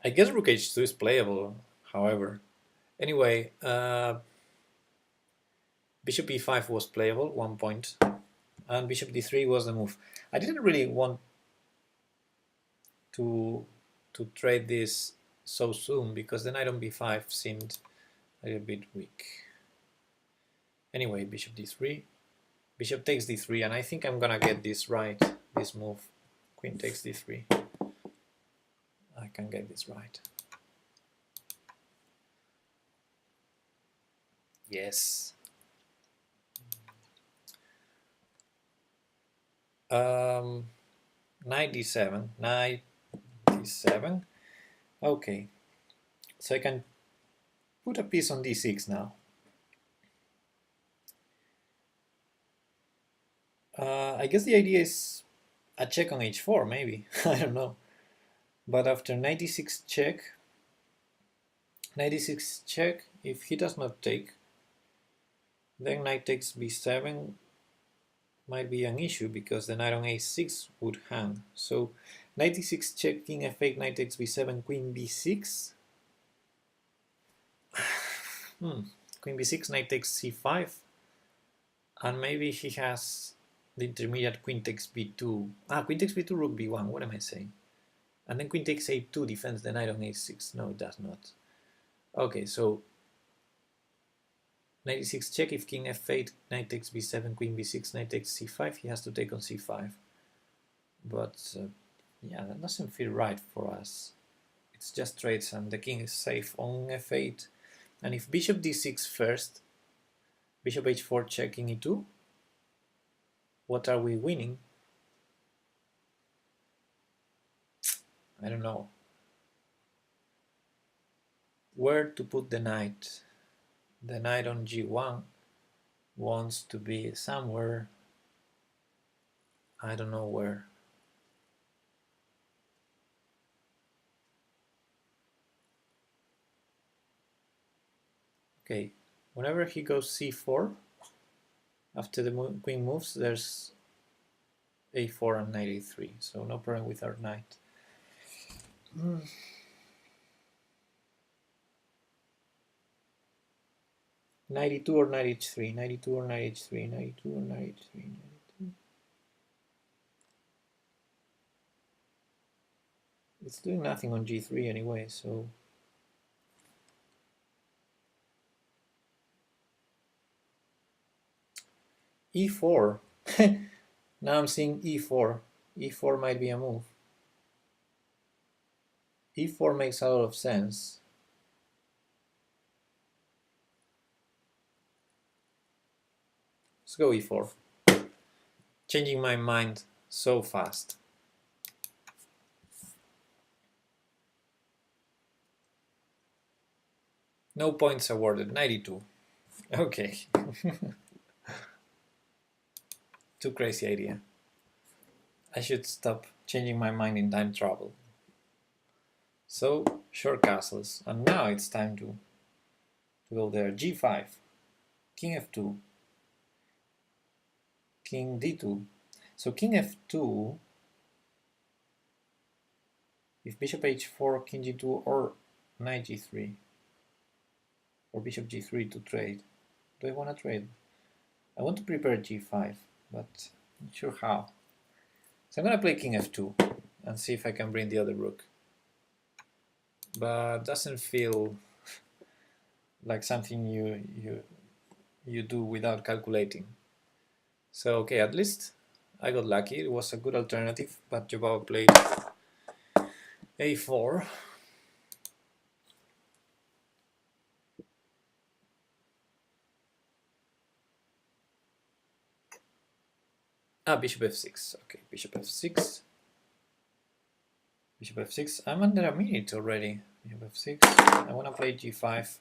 I guess rook h2 is playable, however. Anyway, bishop e5 was playable, 1 point, and bishop d3 was the move. I didn't really want to trade this so soon because the knight on b5 seemed a little bit weak. Anyway, bishop d3, bishop takes d3, and I think I'm gonna get this right, this move. Queen takes d3. I can get this right. Yes. 97. Okay, so I can put a piece on d6 now. I guess the idea is a check on h4, maybe. I don't know. But after 96 check, if he does not take, then knight takes b7, might be an issue because the knight on a6 would hang. So knight e6 check, king f8, knight takes b7, queen b6. Queen b6, knight takes c5. And maybe he has the intermediate queen takes b2. Queen takes b2, rook b1. What am I saying? And then queen takes a2 defends the knight on a6. No, it does not. Okay, so knight e6 check, if king f8, knight takes b7, queen b6, knight takes c5, he has to take on c5. But yeah, that doesn't feel right for us. It's just trades and the king is safe on f8. And if bishop d6 first, bishop h4 checking e2, what are we winning? I don't know. Where to put the knight? The knight on g1 wants to be somewhere. I don't know where. Okay, whenever he goes c4, after the queen moves, there's a4 and knight a3, so no problem with our knight. Knight e2 or knight h3, knight e2 or knight h3, knight e2 or knight h3, knight e2. It's doing nothing on g3 anyway, so e4. Now I'm seeing e4. e4 might be a move. e4 makes a lot of sense. Let's go e4. Changing my mind so fast. No points awarded, 92. Okay. Too crazy idea. I should stop changing my mind in time travel. So, short castles. And now it's time to go there. g5, king f2, king d2. So king f2, if bishop h4, king g2, or knight g3, or bishop g3 to trade. Do I want to trade? I want to prepare g5, but not sure how. So I'm going to play king f2 and see if I can bring the other rook. But doesn't feel like something you do without calculating. So okay, at least I got lucky. It was a good alternative, but Joao played a4. Bishop f6. Okay, bishop f6. Bishop f6. I'm under a minute already. Bishop f6. I want to play g5.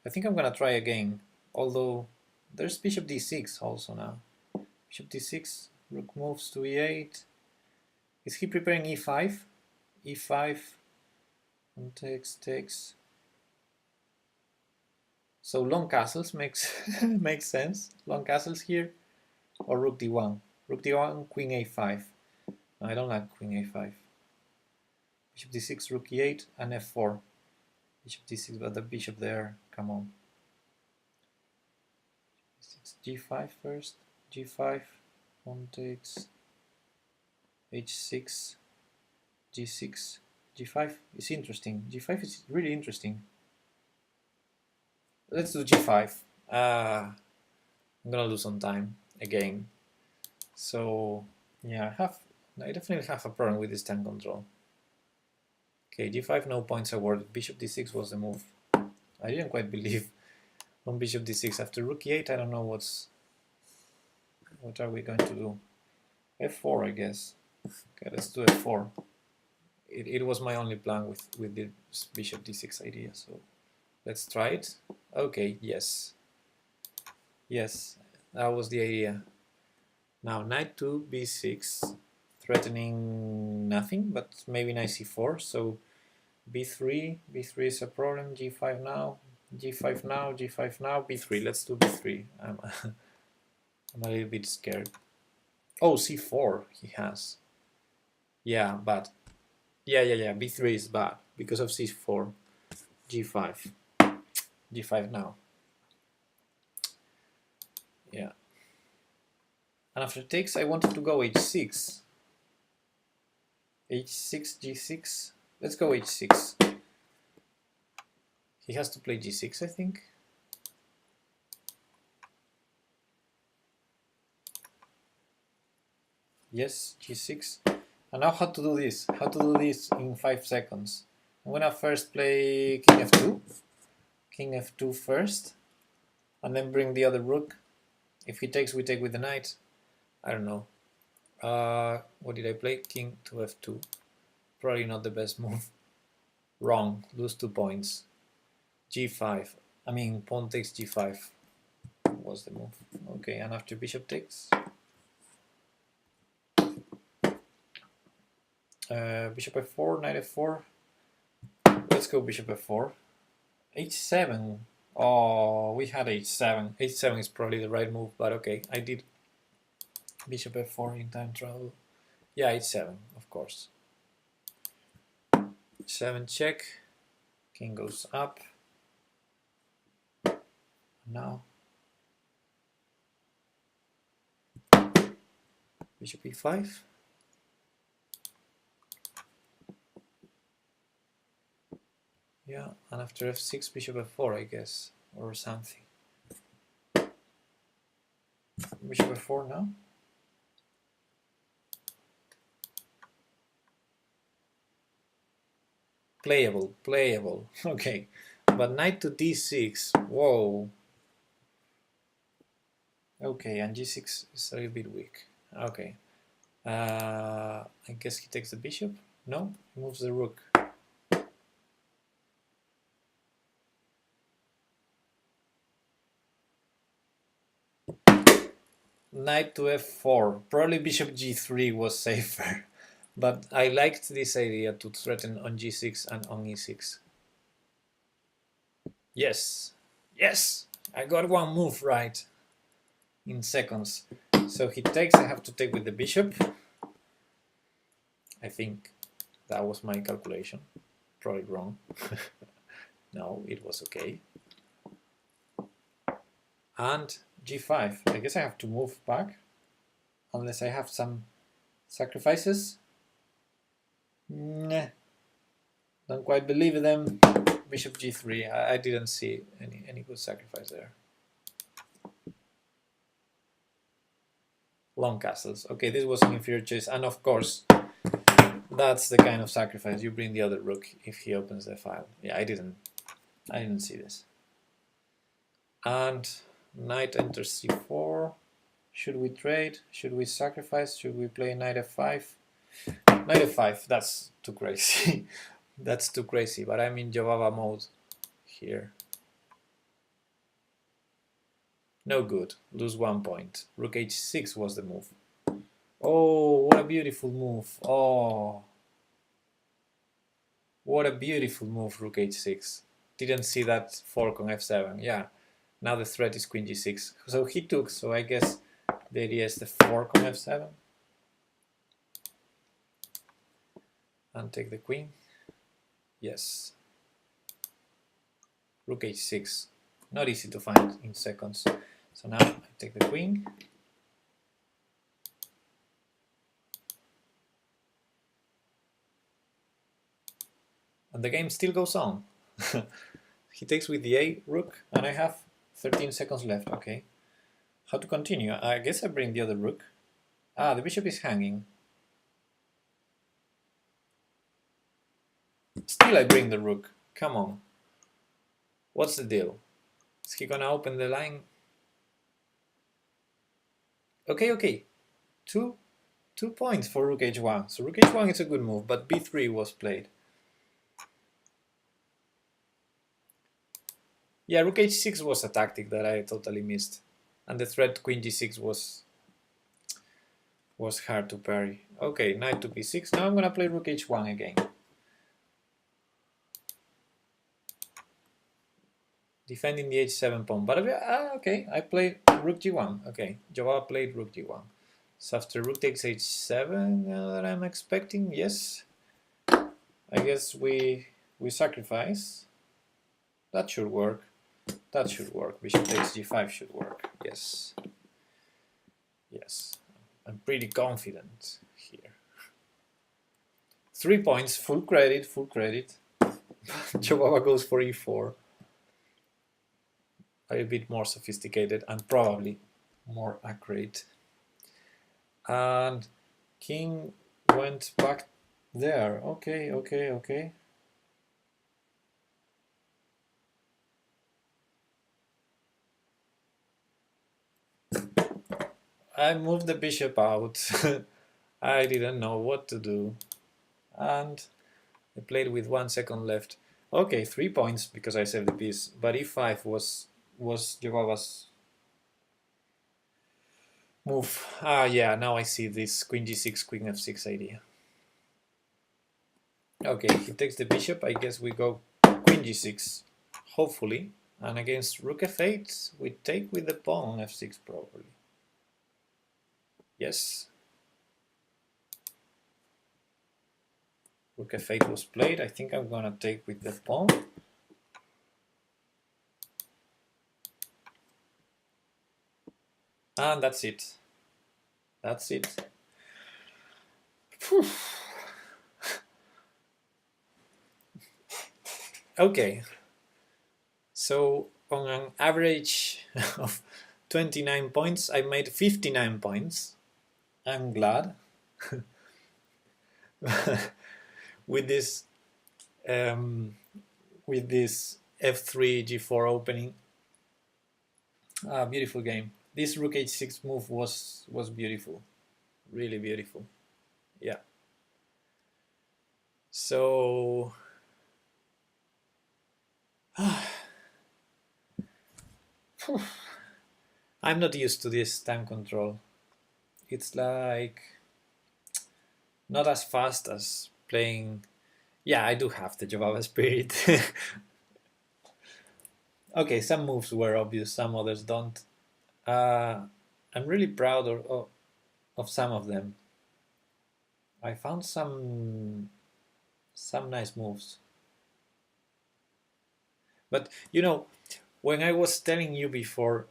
I think I'm going to try again. Although there's bishop d6 also now. Bishop d6. Rook moves to e8. Is he preparing e5? e5. And takes. So long castles makes makes sense. Long castles here. Or rook d1. Rook d1, queen a5. No, I don't like queen a5. Bishop d6, rook e8, and f4. Bishop d6, but the bishop there, come on. g5 first, g5, one takes, h6, g6, g5 is interesting. g5 is really interesting. Let's do g5. I'm gonna lose some time again. So yeah, I definitely have a problem with this time control. Okay, g5, no points awarded. Bishop d6 was the move. I didn't quite believe on bishop d6. After rook e8, I don't know what are we going to do. f4, I guess. Okay, let's do f4. It was my only plan with the bishop d6 idea, so let's try it. Okay, yes. Yes, that was the idea. Now knight to b6, threatening nothing, but maybe knight c4, so b3 is a problem, g5 now, g5 now, g5 now, b3, let's do b3. I'm a little bit scared. Oh, c4 he has. Yeah, bad. Yeah, b3 is bad because of c4. g5. g5 now. Yeah. And after takes, I wanted to go h6. h6, g6. Let's go h6. He has to play g6, I think. Yes, g6. And now how to do this? How to do this in 5 seconds? I'm gonna first play king f2. King f2 first. And then bring the other rook. If he takes, we take with the knight. I don't know. What did I play? King to f2. Probably not the best move. Wrong. Lose 2 points. g5. I mean, pawn takes g5 was the move. Okay, and after bishop takes. Bishop f4, knight f4. Let's go bishop f4. h7. Oh, we had h7. h7 is probably the right move, but okay, I did bishop f4 in time travel. Yeah, h7, of course. 7 check. King goes up. Now bishop e5. Yeah, and after f6, bishop f4, I guess, or something. Bishop f4 now. Playable, playable. Okay, but knight to d6. Whoa. Okay, and g6 is a little bit weak. Okay. I guess he takes the bishop. No, he moves the rook. Knight to f4. Probably bishop g3 was safer. But I liked this idea to threaten on g6 and on e6. Yes, yes, I got one move right in seconds. So he takes, I have to take with the bishop. I think that was my calculation. Probably wrong. No, it was okay. And g5. I guess I have to move back unless I have some sacrifices. Nah, don't quite believe them. Bishop g3. I didn't see any good sacrifice there. Long castles. Okay, this was an inferior choice, and of course, that's the kind of sacrifice you bring the other rook if he opens the file. Yeah, I didn't see this. And knight enters c4. Should we trade? Should we sacrifice? Should we play knight f5? Knight f5. That's too crazy. That's too crazy. But I'm in Jobava mode here. No good. Lose 1 point. Rook h6 was the move. Oh, what a beautiful move. Oh. What a beautiful move, rook h6. Didn't see that fork on f7. Yeah. Now the threat is queen g6. So he took, so I guess the idea is the fork on f7. And take the queen. Yes. Rook h6. Not easy to find in seconds. So now I take the queen. And the game still goes on. He takes with the a rook, and I have 13 seconds left. Okay. How to continue? I guess I bring the other rook. Ah, the bishop is hanging. Still I bring the rook. Come on. What's the deal? Is he gonna open the line? Okay, okay. Two points for rook h1. So rook h1 is a good move, but b3 was played. Yeah, rook h6 was a tactic that I totally missed. And the threat queen g6 was hard to parry. Okay, knight to b6. Now I'm gonna play rook h1 again. defending the h7 pawn. But okay, I played rook g1. Okay, Joao played rook g1. So after rook takes h7 that I'm expecting, yes. I guess we sacrifice. That should work. That should work. Bishop takes g5 should work. Yes. Yes. I'm pretty confident here. 3 points, full credit, full credit. Joao goes for e4. A bit more sophisticated and probably more accurate. And king went back there. Okay, okay, okay. I moved the bishop out. I didn't know what to do. And I played with 1 second left. Okay, 3 points because I saved the piece. But e5 was Joao's move. Ah, yeah, now I see this queen g6, queen f6 idea. Okay, he takes the bishop. I guess we go queen g6, hopefully. And against rook f8, we take with the pawn f6 probably. Yes. Rook f8 was played. I think I'm gonna take with the pawn. And that's it. That's it. Whew. Okay. So on an average of 29 points, I made 59 points. I'm glad. with this f3 g4 opening. Beautiful game. This rook h6 move was beautiful, really beautiful. Yeah. So I'm not used to this time control. It's like not as fast as playing. Yeah, I do have the Joao spirit. Okay, some moves were obvious, some others don't. I'm really proud of some of them. I found some nice moves. But you know, when I was telling you before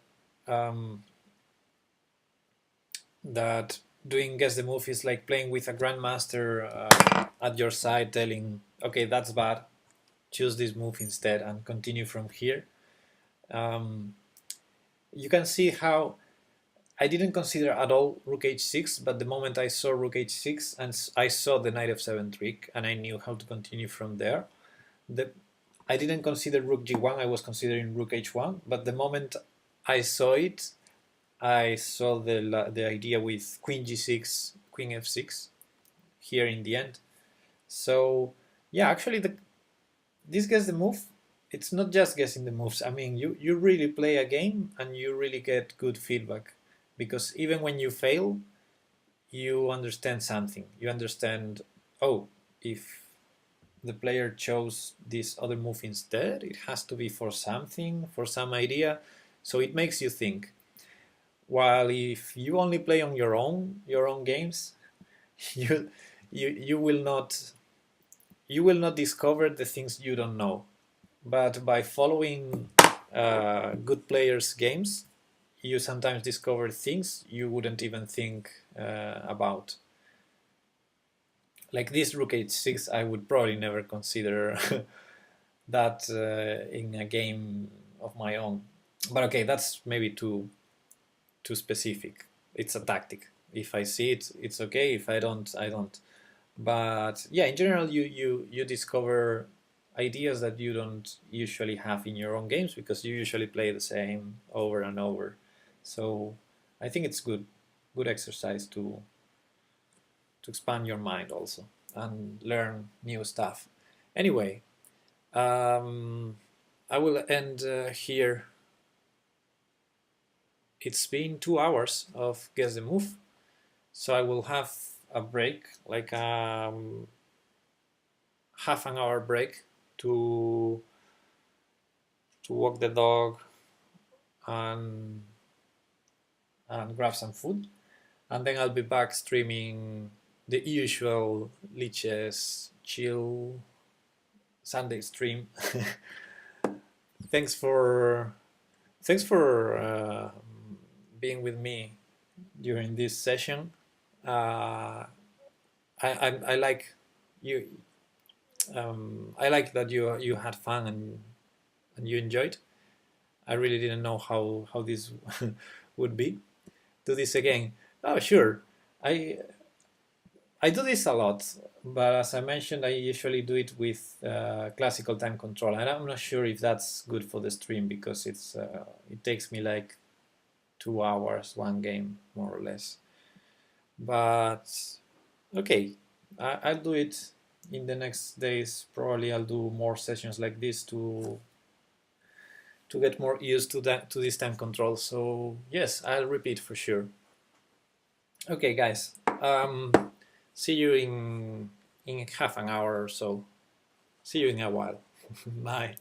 that doing guess the move is like playing with a grandmaster at your side, telling, okay, that's bad, choose this move instead and continue from here. You can see how I didn't consider at all rook h6, but the moment I saw rook h6 and I saw the knight f7 trick and I knew how to continue from there, I didn't consider rook g1, I was considering rook h1, but the moment I saw it, I saw the idea with queen g6, queen f6 here in the end. So yeah, actually this guess the move, it's not just guessing the moves. I mean, you really play a game and you really get good feedback, because even when you fail, you understand something. You understand, oh, if the player chose this other move instead, it has to be for something, for some idea. So it makes you think. While if you only play on your own games, you will not discover the things you don't know. But by following good players' games, you sometimes discover things you wouldn't even think about. Like this rook h6, I would probably never consider that in a game of my own. But okay, that's maybe too specific. It's a tactic. If I see it, it's okay. If I don't, I don't. But yeah, in general, you discover ideas that you don't usually have in your own games because you usually play the same over and over. So I think it's good exercise to expand your mind also and learn new stuff. Anyway, I will end here. It's been 2 hours of Guess the Move, so I will have a break, like half an hour break to walk the dog and grab some food, and then I'll be back streaming the usual Liches chill Sunday stream. thanks for being with me during this session. I like you. I like that you had fun and you enjoyed. I really didn't know how this would be. Do this again? Oh, sure. I I do this a lot, but as I mentioned, I usually do it with classical time control, and I'm not sure if that's good for the stream because it takes me like 2 hours one game more or less. But okay, I'll do it in the next days. Probably I'll do more sessions like this to get more used to this time control. So yes, I'll repeat for sure. Okay, guys. See you in half an hour or so. See you in a while. Bye.